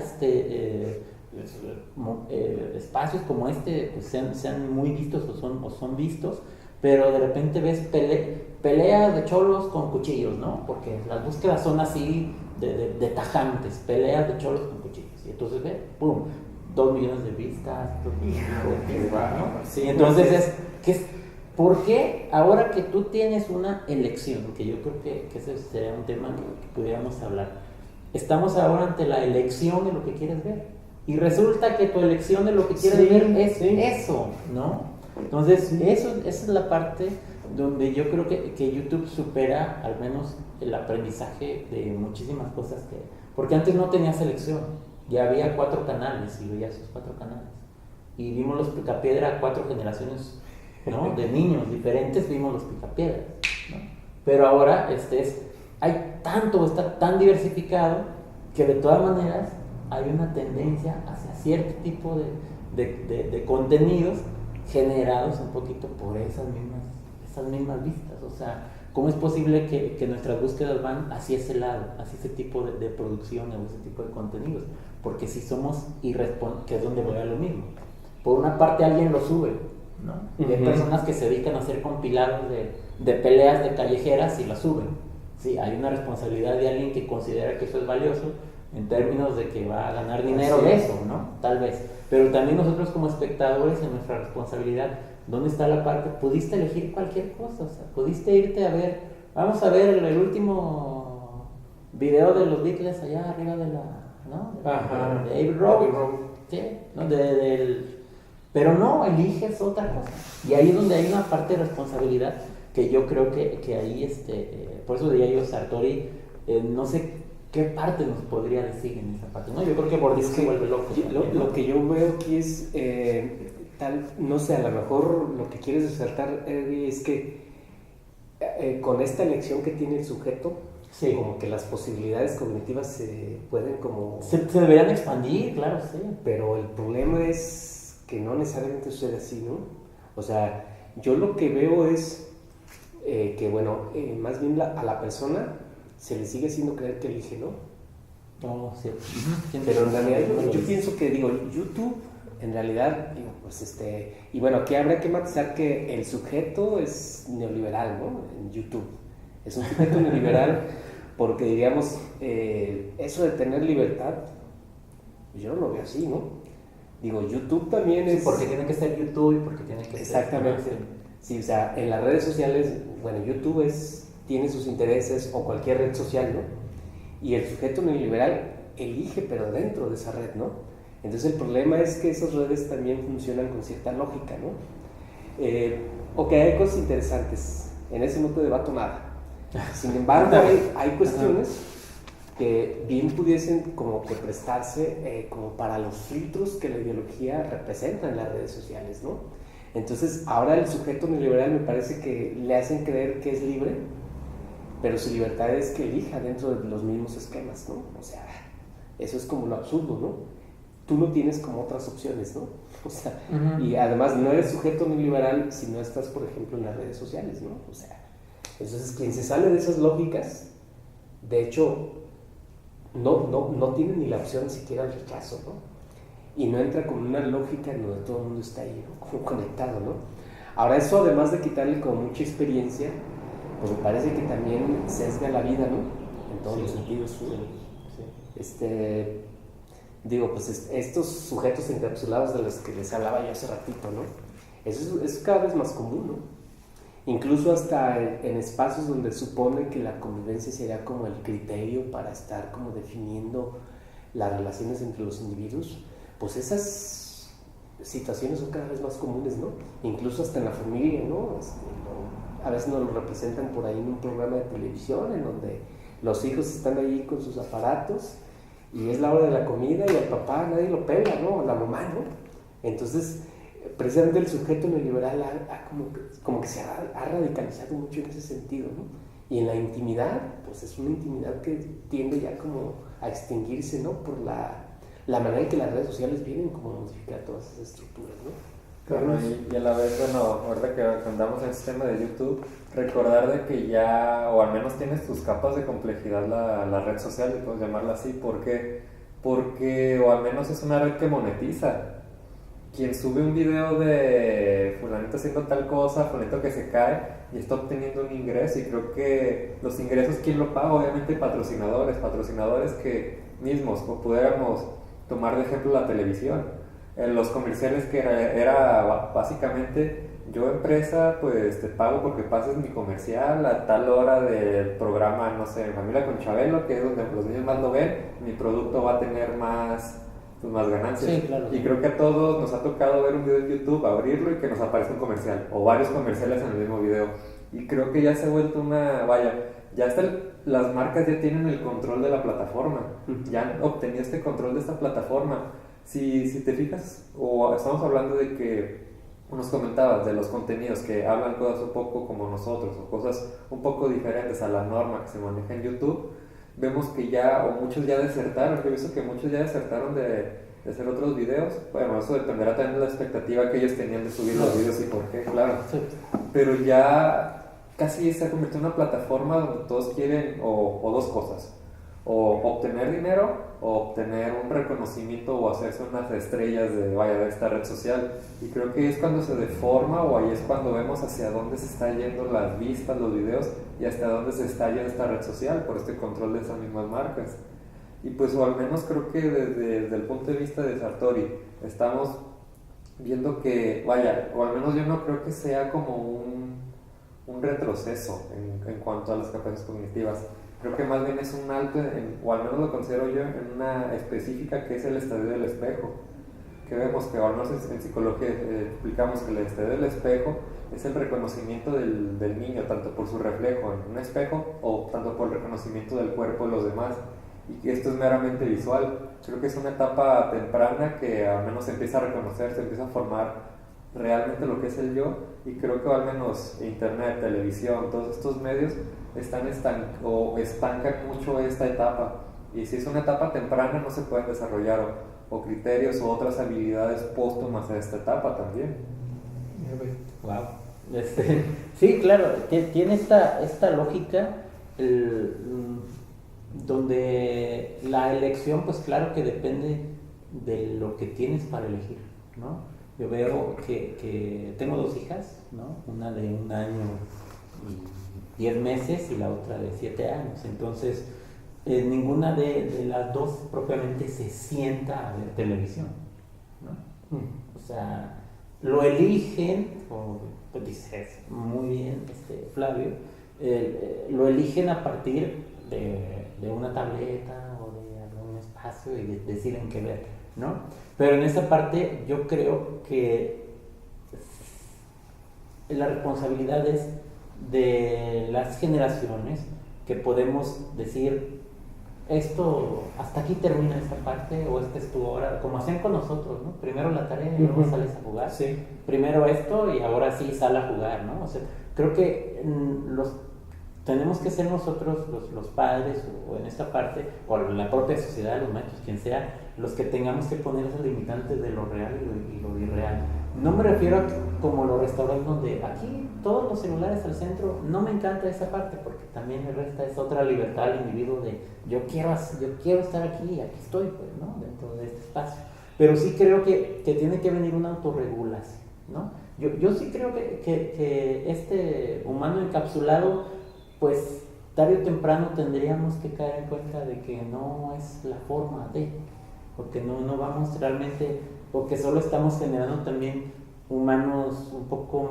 espacios como este pues sean muy vistos o son vistos, pero de repente ves peleas de cholos con cuchillos, ¿no? Porque las búsquedas son así de tajantes, peleas de cholos con cuchillos, y entonces ve, pum, 2 millones de vistas, 2 millones de vistas, ¿no? Sí, entonces ¿por qué ahora que tú tienes una elección, que yo creo que ese sería un tema que pudiéramos hablar, estamos ahora ante la elección de lo que quieres ver, y resulta que tu elección de lo que quieres ver es eso, ¿no? Entonces, esa es la parte donde yo creo que YouTube supera al menos el aprendizaje de muchísimas cosas porque antes no tenía selección, ya había 4 canales y veía esos 4 canales, y vimos los Picapiedra 4 generaciones, ¿no? De niños diferentes vimos los Picapiedra, ¿no? Pero ahora está tan diversificado que de todas maneras hay una tendencia hacia cierto tipo de contenidos generados un poquito por esas mismas vistas. O sea, ¿cómo es posible que nuestras búsquedas van hacia ese lado, hacia ese tipo de producción o ese tipo de contenidos? Porque si somos irresponsables, que es donde voy a lo mismo, por una parte alguien lo sube, ¿no? Y hay personas que se dedican a hacer compilados de peleas de callejeras y las suben. Sí, hay una responsabilidad de alguien que considera que eso es valioso en términos de que va a ganar dinero de eso, ¿no? Tal vez. Pero también nosotros como espectadores, en nuestra responsabilidad, ¿dónde está la parte? Pudiste elegir cualquier cosa, o sea, pudiste irte a ver, vamos a ver el último video de los Beatles allá arriba de Abbey Road, ¿sí? ¿No? Pero no, eliges otra cosa, y ahí es donde hay una parte de responsabilidad que yo creo que ahí, por eso diría yo, Sartori, no sé qué parte nos podría decir en esa parte, ¿no? Yo creo que Bourdieu se vuelve loco. Lo que yo veo aquí es, no sé, a lo mejor lo que quieres resaltar, Eddie, es que con esta elección que tiene el sujeto, sí, como que las posibilidades cognitivas se pueden como... Se deberían expandir, claro, sí. Pero el problema es que no necesariamente sucede así, ¿no? O sea, yo lo que veo es que, bueno, más bien a la persona se le sigue haciendo creer que elige, ¿no? No, sí. Pero en realidad yo pienso que, YouTube, en realidad, pues y bueno, aquí habrá que matizar que el sujeto es neoliberal, ¿no? En YouTube. Es un sujeto neoliberal porque, diríamos, eso de tener libertad, yo no lo veo así, ¿no? Digo, YouTube también es... porque tiene que ser YouTube y porque tiene que ser... Exactamente. Sí, o sea, en las redes sociales, bueno, YouTube tiene sus intereses, o cualquier red social, ¿no? Y el sujeto neoliberal elige, pero dentro de esa red, ¿no? Entonces el problema es que esas redes también funcionan con cierta lógica, ¿no? Ok, hay cosas interesantes, en ese no te debato nada. Sin embargo, hay cuestiones que bien pudiesen como que prestarse como para los filtros que la ideología representa en las redes sociales, ¿no? Entonces, ahora el sujeto neoliberal me parece que le hacen creer que es libre, pero su libertad es que elija dentro de los mismos esquemas, ¿no? O sea, eso es como lo absurdo, ¿no? Tú no tienes como otras opciones, ¿no? O sea, y además no eres sujeto neoliberal si no estás, por ejemplo, en las redes sociales, ¿no? O sea, entonces quien se sale de esas lógicas, de hecho, no tiene ni la opción siquiera al rechazo, ¿no? Y no entra con una lógica en donde todo el mundo está ahí, ¿no? Como conectado, ¿no? Ahora eso, además de quitarle como mucha experiencia, pues me parece que también sesga la vida, ¿no? En todos los sentidos. Digo, pues estos sujetos encapsulados de los que les hablaba yo hace ratito, ¿no? Eso es cada vez más común, ¿no? Incluso hasta en espacios donde supone que la convivencia sería como el criterio para estar como definiendo las relaciones entre los individuos, pues esas situaciones son cada vez más comunes, ¿no? Incluso hasta en la familia, ¿no? A veces nos lo representan por ahí en un programa de televisión en donde los hijos están ahí con sus aparatos y es la hora de la comida y al papá nadie lo pela, ¿no? La mamá, ¿no? Entonces, precisamente el sujeto neoliberal como que se ha radicalizado mucho en ese sentido, ¿no? Y en la intimidad, pues es una intimidad que tiende ya como a extinguirse, ¿no? Por la manera en que las redes sociales vienen como a modificar todas esas estructuras, ¿no? Bueno, y a la vez, bueno, ahorita que andamos en este tema de YouTube, recordar de que ya, o al menos tienes tus capas de complejidad la red social, y puedes llamarla así, porque, o al menos es una red que monetiza. Quien sube un video de fulanito haciendo tal cosa, fulanito que se cae y está obteniendo un ingreso, y creo que los ingresos, ¿quién lo paga? Obviamente patrocinadores que mismos, como pudiéramos tomar de ejemplo la televisión. En los comerciales que era básicamente, yo empresa pues te pago porque pases mi comercial a tal hora del programa, no sé, Familia con Chabelo, que es donde los niños más lo ven, mi producto va a tener más ganancias. Sí, claro. Y creo que a todos nos ha tocado ver un video en YouTube, abrirlo y que nos aparezca un comercial, o varios comerciales en el mismo video. Y creo que ya se ha vuelto ya hasta las marcas ya tienen el control de la plataforma, ya han obtenido este control de esta plataforma. Si te fijas, o estamos hablando de que nos comentabas de los contenidos que hablan cosas un poco como nosotros, o cosas un poco diferentes a la norma que se maneja en YouTube, vemos que muchos ya desertaron. Yo he visto que muchos ya desertaron de hacer otros videos. Bueno, eso dependerá también de la expectativa que ellos tenían de subir los videos y por qué, claro. Sí. Pero ya casi se ha convertido en una plataforma donde todos quieren o dos cosas: o obtener dinero o obtener un reconocimiento o hacerse unas estrellas de esta red social. Y creo que es cuando se deforma, o ahí es cuando vemos hacia dónde se está yendo las vistas, los videos, y hasta dónde se está yendo esta red social por este control de esas mismas marcas. Y pues, o al menos creo que desde el punto de vista de Sartori estamos viendo que, o al menos yo no creo que sea como un retroceso en cuanto a las capacidades cognitivas. Creo que más bien es un alto, o al menos lo considero yo, en una específica que es el estadio del espejo. Que vemos que, al menos en psicología explicamos que el estadio del espejo es el reconocimiento del niño, tanto por su reflejo en un espejo o tanto por el reconocimiento del cuerpo de los demás. Y que esto es meramente visual. Creo que es una etapa temprana que al menos se empieza a reconocer, se empieza a formar realmente lo que es el yo. Y creo que al menos internet, televisión, todos estos medios estancan mucho esta etapa, y si es una etapa temprana no se pueden desarrollar o criterios o otras habilidades póstumas a esta etapa también. Wow. Sí, claro, tiene esta lógica donde la elección, pues claro que depende de lo que tienes para elegir, ¿no? Yo veo que tengo dos hijas, ¿no? Una de 1 año y 10 meses y la otra de 7 años. Entonces, ninguna de las dos propiamente se sienta a ver televisión, ¿no? O sea, lo eligen, como pues dices muy bien, Flavio, lo eligen a partir de una tableta o de algún espacio y deciden qué ver, ¿no? Pero en esa parte yo creo que la responsabilidad es de las generaciones, que podemos decir esto, hasta aquí termina esta parte, o esta es tu hora, como hacían con nosotros, ¿no? Primero la tarea y luego sales a jugar. Sí. Primero esto y ahora sí sal a jugar, ¿no? O sea, creo que tenemos que ser nosotros, los padres, o en esta parte, o la propia sociedad, los maestros, quien sea, los que tengamos que poner esos limitantes de lo real y lo irreal. No me refiero a como los restaurantes donde aquí todos los celulares al centro, no me encanta esa parte porque también me resta esa otra libertad al individuo de yo quiero estar aquí estoy, pues, ¿no? Dentro de este espacio. Pero sí creo que tiene que venir una autorregulación, ¿no? Yo sí creo que este humano encapsulado, pues tarde o temprano tendríamos que caer en cuenta de que no es la forma de, porque no vamos realmente, porque solo estamos generando también humanos un poco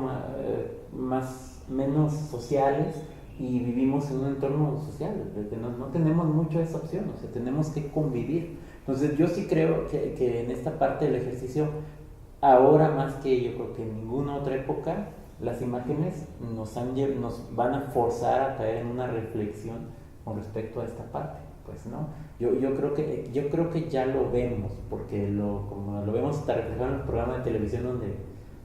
menos sociales y vivimos en un entorno social, no tenemos mucho esa opción, o sea, tenemos que convivir. Entonces yo sí creo que en esta parte del ejercicio, ahora más que yo creo que en ninguna otra época, las imágenes nos van a forzar a caer en una reflexión con respecto a esta parte, pues, ¿no? Yo creo que ya lo vemos, porque como lo vemos hasta reflejado en el programa de televisión donde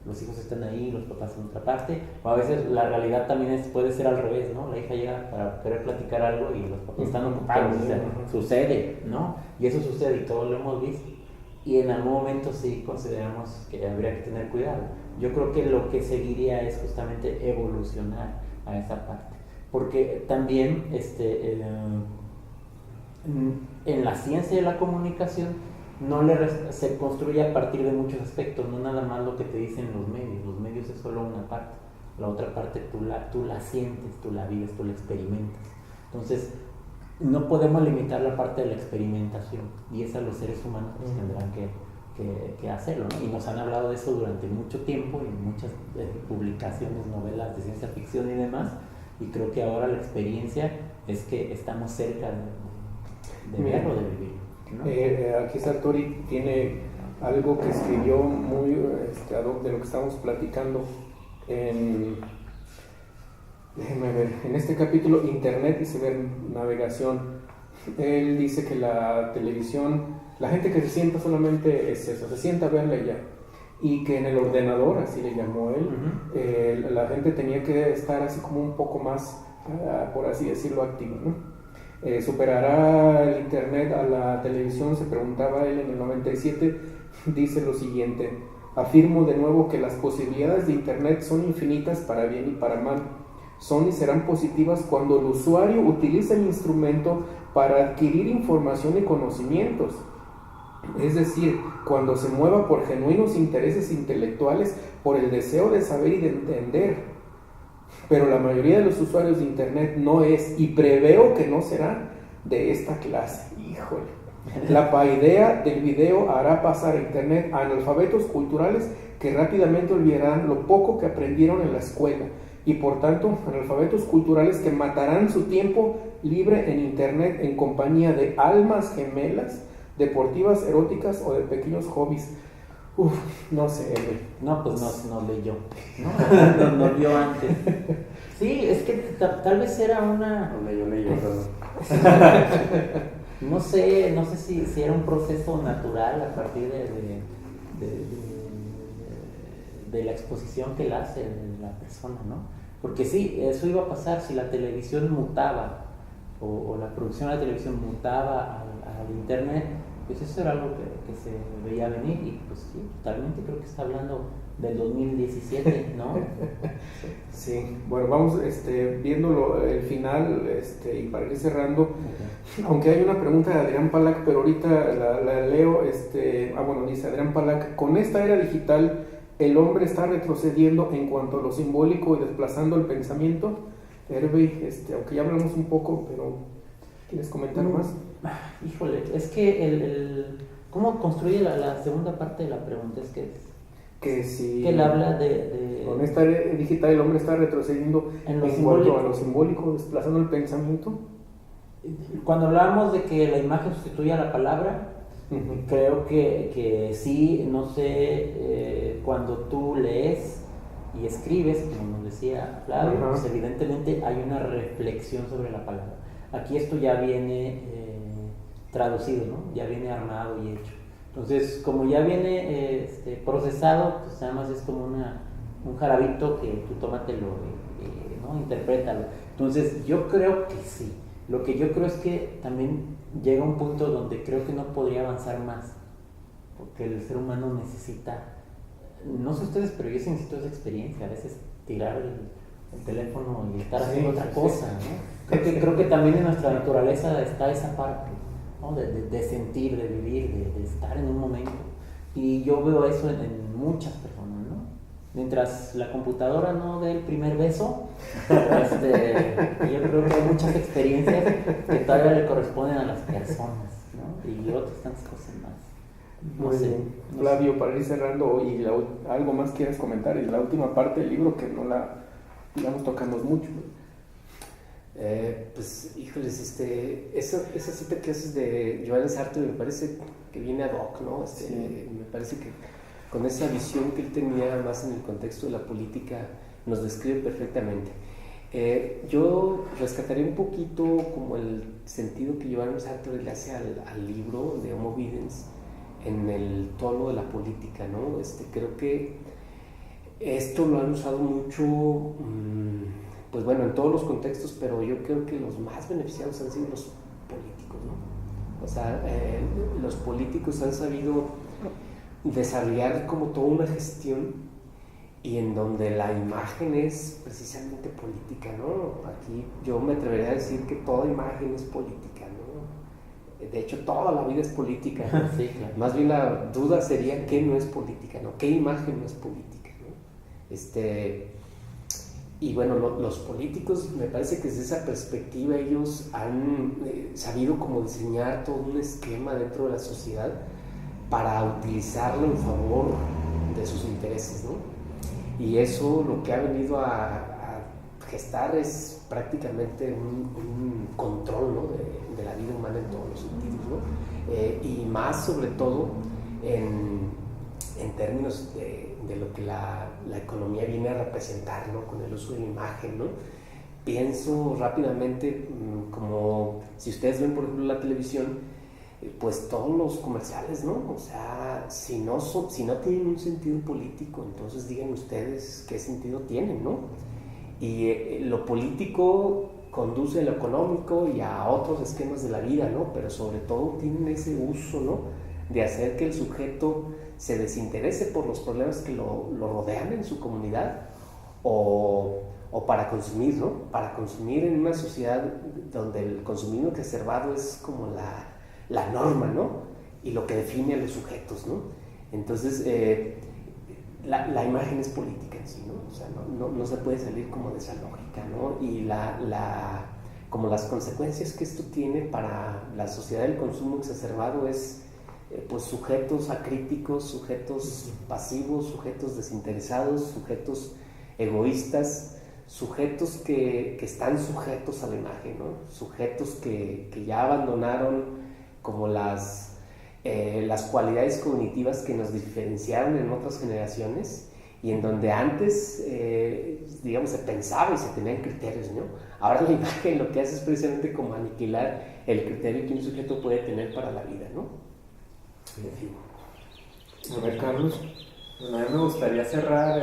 los hijos están ahí, los papás en otra parte, o a veces la realidad también puede ser al revés, ¿no? La hija llega para querer platicar algo y los papás están ocupados, o sea, sucede, ¿no? Y eso sucede y todos lo hemos visto. Y en algún momento sí consideramos que habría que tener cuidado. Yo creo que lo que seguiría es justamente evolucionar a esa parte. Porque también en la ciencia de la comunicación se construye a partir de muchos aspectos, no nada más lo que te dicen los medios. Los medios es solo una parte. La otra parte tú la sientes, tú la vives, tú la experimentas. Entonces, no podemos limitar la parte de la experimentación, y esa los seres humanos pues tendrán que hacerlo, ¿no? Y nos han hablado de eso durante mucho tiempo en muchas publicaciones, novelas de ciencia ficción y demás, y creo que ahora la experiencia es que estamos cerca de verlo, de vivir, ¿no? Aquí Sartori tiene algo que escribió muy ad hoc de lo que estamos platicando déjenme ver, en este capítulo, Internet y cibernavegación. Él dice que la televisión, la gente que se sienta solamente es eso, se sienta a verla y ya. Y que en el ordenador, así le llamó él, la gente tenía que estar así como un poco más, por así decirlo, activa, ¿no? ¿Superará el Internet a la televisión?, se preguntaba él en el 97. Dice lo siguiente: afirmo de nuevo que las posibilidades de Internet son infinitas para bien y para mal. Son y serán positivas cuando el usuario utilice el instrumento para adquirir información y conocimientos, es decir, cuando se mueva por genuinos intereses intelectuales, por el deseo de saber y de entender. Pero la mayoría de los usuarios de Internet no es, y preveo que no será, de esta clase. Híjole. La paideia del video hará pasar a Internet a analfabetos culturales que rápidamente olvidarán lo poco que aprendieron en la escuela, y por tanto analfabetos culturales que matarán su tiempo libre en Internet en compañía de almas gemelas, deportivas, eróticas o de pequeños hobbies. No sé. No, pues no leyó, no vio antes. Sí, es que tal vez era una... No leyó, perdón. No sé si era un proceso natural a partir de la exposición que le hace la persona, ¿no? Porque sí, eso iba a pasar si la televisión mutaba o la producción de la televisión mutaba al Internet, pues eso era algo que se veía venir, y pues sí, totalmente creo que está hablando del 2017, ¿no? Sí, bueno, vamos viendo el final y para ir cerrando. Okay. Aunque hay una pregunta de Adrián Palac, pero ahorita la leo. Dice Adrián Palac: con esta era digital, ¿el hombre está retrocediendo en cuanto a lo simbólico y desplazando el pensamiento? Hervey, aunque ya hablamos un poco, pero ¿quieres comentar más? Híjole, es que ¿cómo construye la segunda parte de la pregunta? Es que sí, que él habla de... Con esta era digital, ¿el hombre está retrocediendo en cuanto a lo simbólico, desplazando el pensamiento? Cuando hablamos de que la imagen sustituye a la palabra, creo que sí, no sé, cuando tú lees y escribes, como nos decía Flavio, pues evidentemente hay una reflexión sobre la palabra. Aquí esto ya viene traducido, ¿no? Ya viene armado y hecho. Entonces, como ya viene procesado, pues nada más es como un jarabito que tú tómatelo, ¿no? Interprétalo. Entonces, yo creo que sí. Lo que yo creo es que también llega un punto donde creo que no podría avanzar más, porque el ser humano necesita, no sé ustedes, pero yo sí necesito esa experiencia, a veces tirar el teléfono y estar haciendo otra cosa, ¿no? Creo que también en nuestra naturaleza está esa parte, ¿no? De sentir, de vivir, de estar en un momento. Y yo veo eso en muchas personas, ¿no? Mientras la computadora no dé el primer beso, yo creo que hay muchas experiencias que todavía le corresponden a las personas, ¿no? Y otras tantas cosas más. Muy bien. Flavio, para ir cerrando, y algo más quieres comentar, y la última parte del libro que no la digamos tocamos mucho. Pues, híjoles, esa cita que haces de Joan Sartre me parece que viene ad hoc, ¿no? Sí. Me parece que con esa visión que él tenía más en el contexto de la política nos describe perfectamente. Yo rescataría un poquito como el sentido que Joan Sartre le hace al libro de Homo Videns en el tono de la política, ¿no? Creo que esto lo han usado mucho, pues bueno, en todos los contextos, pero yo creo que los más beneficiados han sido los políticos, ¿no? O sea, los políticos han sabido desarrollar como toda una gestión y en donde la imagen es precisamente política, ¿no? Aquí yo me atrevería a decir que toda imagen es política, ¿no? De hecho, toda la vida es política, ¿no? Sí, claro. Más bien la duda sería qué no es política, ¿no? ¿Qué imagen no es política, ¿no? Y bueno, los políticos, me parece que desde esa perspectiva ellos han sabido como diseñar todo un esquema dentro de la sociedad para utilizarlo en favor de sus intereses, ¿no? Y eso lo que ha venido a gestar es prácticamente un control, ¿no? de la vida humana en todos los sentidos, ¿no? Y más sobre todo en términos de lo que la economía viene a representar, ¿no? Con el uso de la imagen, ¿no? Pienso rápidamente, como si ustedes ven por ejemplo la televisión, pues todos los comerciales, ¿no? O sea, si no tienen un sentido político, entonces digan ustedes qué sentido tienen, ¿no? Y lo político conduce a lo económico y a otros esquemas de la vida, ¿no? Pero sobre todo tienen ese uso, ¿no? De hacer que el sujeto se desinterese por los problemas que lo rodean en su comunidad o para consumir, ¿no? Para consumir en una sociedad donde el consumismo exacerbado es como la norma, ¿no? Y lo que define a los sujetos, ¿no? Entonces, la imagen es política en sí, ¿no? O sea, no se puede salir como de esa lógica, ¿no? Y como las consecuencias que esto tiene para la sociedad del consumo exacerbado es pues sujetos acríticos, sujetos pasivos, sujetos desinteresados, sujetos egoístas, sujetos que están sujetos a la imagen, ¿no? Sujetos que ya abandonaron como las cualidades cognitivas que nos diferenciaron en otras generaciones y en donde antes, digamos, se pensaba y se tenían criterios, ¿no? Ahora la imagen lo que hace es precisamente como aniquilar el criterio que un sujeto puede tener para la vida, ¿no? En fin. A ver, Carlos. A mí me gustaría cerrar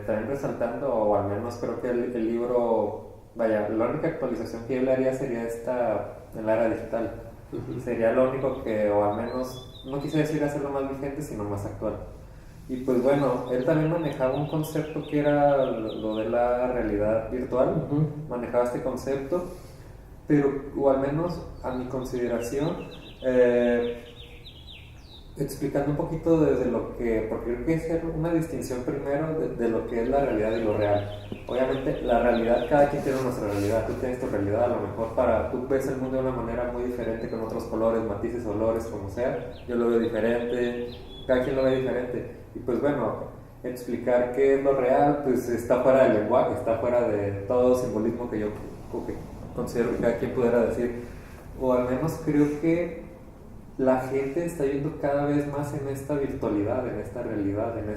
también resaltando, o al menos creo que el libro, vaya, la única actualización que yo le haría sería esta en la era digital. Sería lo único que, o al menos, no quise decir hacerlo más vigente, sino más actual. Y pues bueno, él también manejaba un concepto que era lo de la realidad virtual, manejaba este concepto, pero, o al menos a mi consideración, explicando un poquito desde lo que, porque creo que hay que hacer una distinción primero de lo que es la realidad y lo real. Obviamente la realidad, cada quien tiene nuestra realidad, tú tienes tu realidad, a lo mejor tú ves el mundo de una manera muy diferente, con otros colores, matices, olores, como sea, yo lo veo diferente, cada quien lo ve diferente, y pues bueno, explicar qué es lo real, pues está fuera del lenguaje, está fuera de todo simbolismo que yo considero que cada quien pudiera decir, o al menos creo que la gente está yendo cada vez más en esta virtualidad, en esta realidad, en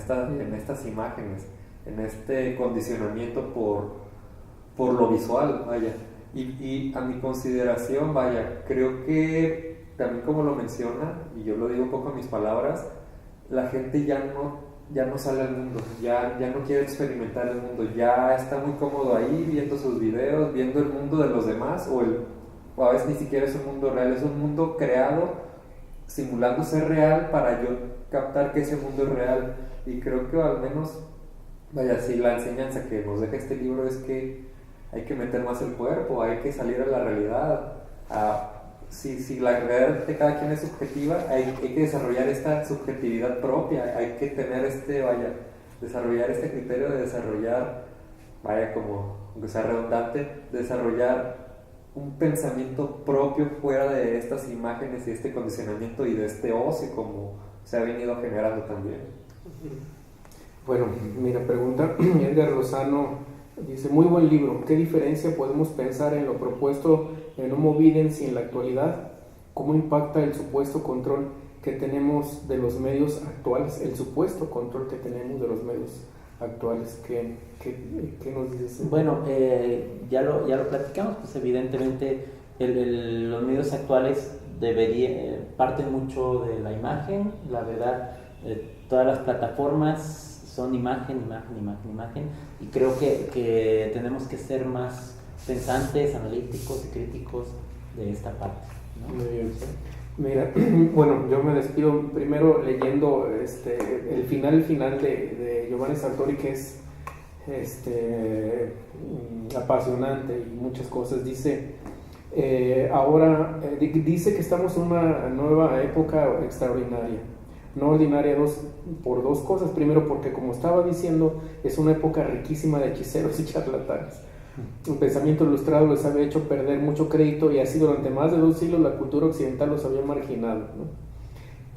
estas imágenes, en este condicionamiento por lo visual, vaya. Y a mi consideración, vaya, creo que también como lo menciona, y yo lo digo un poco en mis palabras, la gente ya no sale al mundo, ya no quiere experimentar el mundo, ya está muy cómodo ahí viendo sus videos, viendo el mundo de los demás, o a veces ni siquiera es un mundo real, es un mundo creado simulando ser real para yo captar que ese mundo es real. Y creo que al menos, vaya, si la enseñanza que nos deja este libro es que hay que meter más el cuerpo, hay que salir a la realidad. Si la realidad de cada quien es subjetiva, hay que desarrollar esta subjetividad propia, hay que tener desarrollar este criterio de desarrollar, como aunque sea redundante, desarrollar un pensamiento propio fuera de estas imágenes y este condicionamiento y de este ocio como se ha venido generando también. Bueno, mira, pregunta Edgar Lozano, dice, muy buen libro, ¿qué diferencia podemos pensar en lo propuesto en Homo Videns y en la actualidad? ¿Cómo impacta el supuesto control que tenemos de los medios actuales? El supuesto control que tenemos de los medios actuales, ¿qué nos dices? Bueno, ya lo platicamos, pues evidentemente los medios actuales parten mucho de la imagen, la verdad, todas las plataformas son imagen, y creo que tenemos que ser más pensantes, analíticos y críticos de esta parte, ¿no? Muy bien. Mira, bueno, yo me despido primero leyendo el final de Giovanni Sartori, que es apasionante y muchas cosas. Dice, dice que estamos en una nueva época extraordinaria. No ordinaria por dos cosas. Primero, porque como estaba diciendo, es una época riquísima de hechiceros y charlatanes. El pensamiento ilustrado les había hecho perder mucho crédito y así durante más de 2 siglos la cultura occidental los había marginado, ¿no?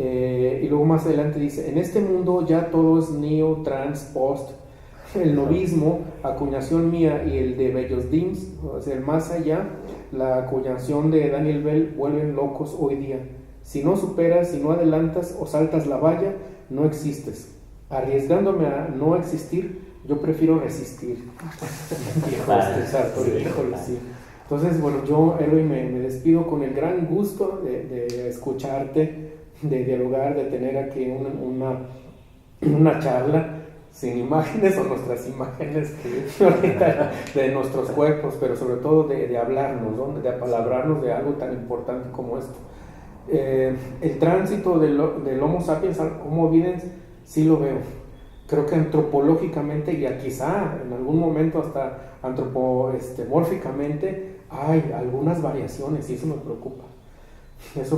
Y luego más adelante dice, en este mundo ya todo es neo, trans, post. El novismo, acuñación mía, y el de Bellos Dims, o sea, el más allá, la acuñación de Daniel Bell, vuelven locos hoy día. Si no superas, si no adelantas o saltas la valla, no existes. Arriesgándome a no existir, yo prefiero resistir. Sí. Entonces, bueno, yo, Eloy, me despido con el gran gusto de escucharte, de dialogar, de tener aquí una charla sin imágenes o nuestras imágenes de nuestros cuerpos, pero sobre todo de hablarnos, ¿no? De apalabrarnos de algo tan importante como esto. El tránsito del Homo sapiens al Homo videns sí lo veo. Creo que antropológicamente y quizá en algún momento hasta antropomórficamente hay algunas variaciones y eso me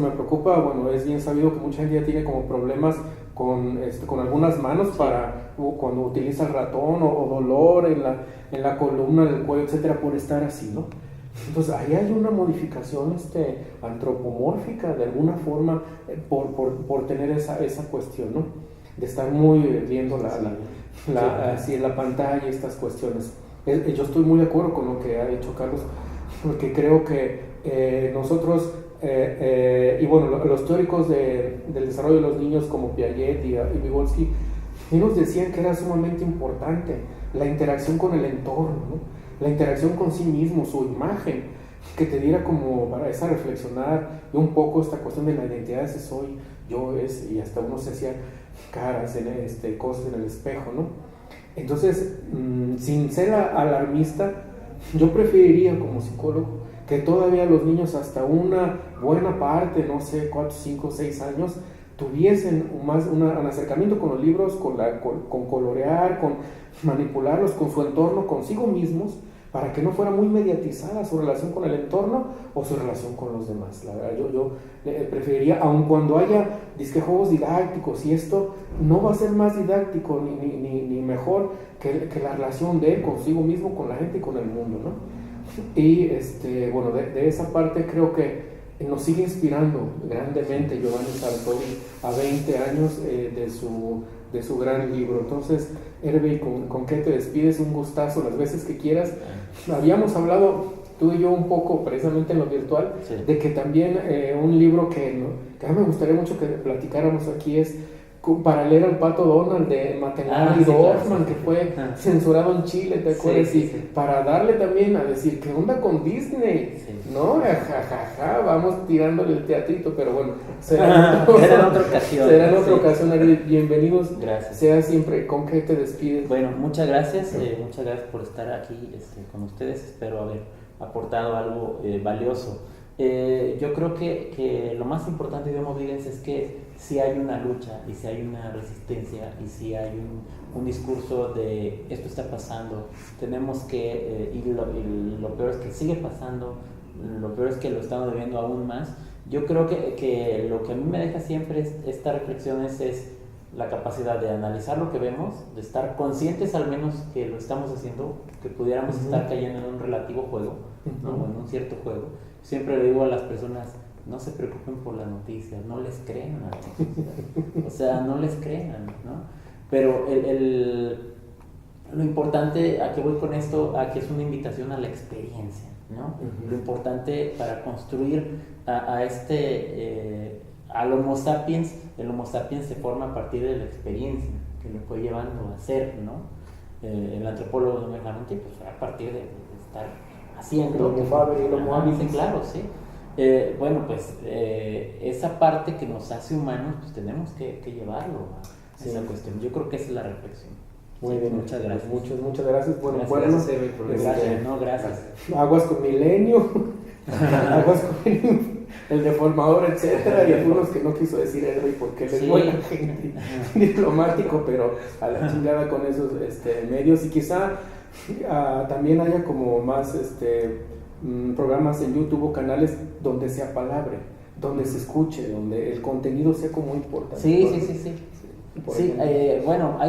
preocupa. Bueno, es bien sabido que mucha gente ya tiene como problemas con algunas manos para cuando utiliza el ratón o dolor en la columna, en el cuello, etcétera, por estar así, ¿no? Entonces ahí hay una modificación antropomórfica de alguna forma por tener esa cuestión, ¿no? De estar muy viendo así en la pantalla estas cuestiones. Yo estoy muy de acuerdo con lo que ha dicho Carlos, porque creo que nosotros y bueno, los teóricos del desarrollo de los niños como Piaget y Vygotsky nos decían que era sumamente importante la interacción con el entorno, ¿no? La interacción con sí mismo, su imagen, que te diera como para esa reflexionar y un poco esta cuestión de la identidad, ese soy, yo es, y hasta uno se hacía caras, cosas en el espejo, ¿no? Entonces, sin ser alarmista, yo preferiría como psicólogo que todavía los niños hasta una buena parte, no sé, 4, 5, 6 años, tuviesen más un acercamiento con los libros, con colorear, con manipularlos, con su entorno, consigo mismos, para que no fuera muy mediatizada su relación con el entorno o su relación con los demás. La verdad, yo preferiría, aun cuando haya juegos didácticos, y esto no va a ser más didáctico ni mejor que la relación de él consigo mismo, con la gente y con el mundo, ¿no? Y bueno, de esa parte creo que nos sigue inspirando grandemente Giovanni Sartori a 20 años de su gran libro. Entonces, Hervé, ¿con qué te despides? Un gustazo las veces que quieras. Habíamos hablado tú y yo un poco precisamente en lo virtual, sí, de que también un libro que a mí me gustaría mucho que platicáramos aquí es para leer al Pato Donald de Matelar y Dorfman, que fue censurado en Chile, ¿te acuerdas? Sí. Para darle también a decir, ¿qué onda con Disney? ¿No? Vamos tirándole el teatrito, pero bueno, será en otra ocasión. Será en otra ocasión, Ariel. Bienvenidos. Gracias. Sea siempre, ¿con qué te despides? Bueno, muchas gracias por estar aquí con ustedes. Espero haber aportado algo valioso. Yo creo que lo más importante de Homo Videns es que si hay una lucha y si hay una resistencia y si hay un discurso de esto está pasando, tenemos que, y lo peor es que sigue pasando, lo peor es que lo estamos viviendo aún más. Yo creo que lo que a mí me deja siempre esta reflexión es la capacidad de analizar lo que vemos, de estar conscientes al menos que lo estamos haciendo, que pudiéramos estar cayendo en un relativo juego, ¿no? O en un cierto juego. Siempre le digo a las personas, no se preocupen por las noticias, no les crean a las noticias, o sea, no les crean, ¿no? Pero lo importante, ¿a qué voy con esto? A que es una invitación a la experiencia, ¿no? Lo importante para construir al Homo sapiens, el Homo sapiens se forma a partir de la experiencia que lo fue llevando a ser, ¿no? El antropólogo Noam Chomsky, pues fue a partir de estar haciendo. Claro, sí. Bueno, pues esa parte que nos hace humanos, pues tenemos que llevarlo a esa cuestión. Yo creo que esa es la reflexión. Muy bien, muchas gracias. Muchas gracias. Bueno, gracias, gracias. Aguas con Milenio, aguas con el deformador, etcétera, y algunos que no quiso decir Edwin porque él es buena gente, diplomático, pero a la chingada con esos medios, y quizá también haya como más programas en YouTube o canales donde se apalabre, donde se escuche, donde el contenido sea como importante. Sí, bueno,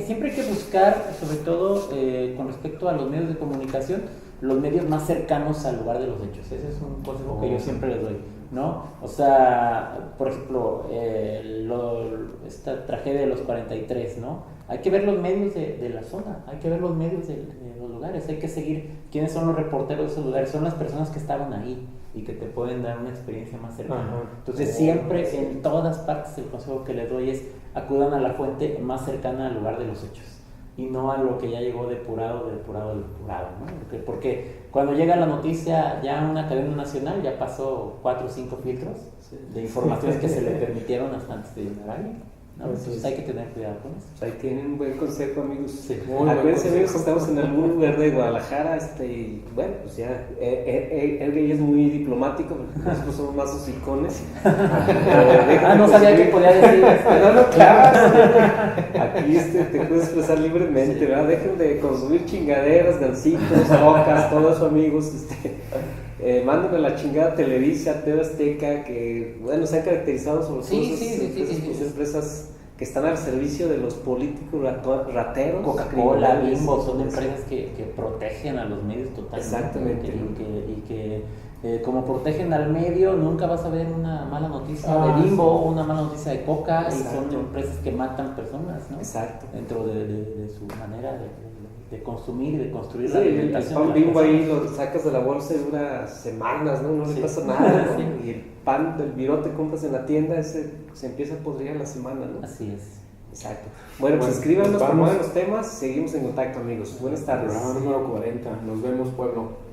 siempre hay que buscar, sobre todo con respecto a los medios de comunicación, los medios más cercanos al lugar de los hechos. Ese es un consejo que yo siempre les doy, ¿no? O sea, por ejemplo, esta tragedia de los 43, ¿no? Hay que ver los medios de la zona, hay que ver los medios de los lugares, hay que seguir quiénes son los reporteros de esos lugares, son las personas que estaban ahí y que te pueden dar una experiencia más cercana. Entonces siempre, en todas partes, el consejo que les doy es acudan a la fuente más cercana al lugar de los hechos y no a lo que ya llegó depurado, ¿no? Porque cuando llega la noticia ya a una cadena nacional ya pasó 4 o 5 filtros de informaciones que se le permitieron hasta antes de llegar ahí, ¿no? Entonces hay que tener cuidado con eso. Ahí tienen un buen consejo, amigos. Acuérdense, amigos, que estamos en el Muro Verde de Guadalajara, y bueno, pues ya, él es muy diplomático, porque nosotros somos más hocicones. No sabía que podía decir esto. No, claro. Aquí te puedes expresar libremente, ¿verdad? Dejen de consumir chingaderas, gancitos, bocas, todo eso, amigos. Mándenme la chingada Televisa, TV Azteca, que bueno, se han caracterizado sobre todo esas empresas que están al servicio de los políticos rateros. Coca-Cola, Bimbo, son empresas que protegen a los medios totalmente. Exactamente. Y que como protegen al medio, nunca vas a ver una mala noticia de Bimbo o una mala noticia de Coca. Exacto. Y son empresas que matan personas, ¿no? Exacto. Dentro de su manera de consumir y de construir la alimentación. El pan Bimbo ahí lo sacas de la bolsa en unas semanas, ¿no? No le pasa nada, ¿no? Y el pan del virote compras en la tienda, ese se empieza a podrir a la semana, ¿no? Así es. Exacto. Bueno, pues escríbanos, promuevan los temas, seguimos en contacto, amigos. Buenas tardes. Programa número 40, nos vemos, pueblo.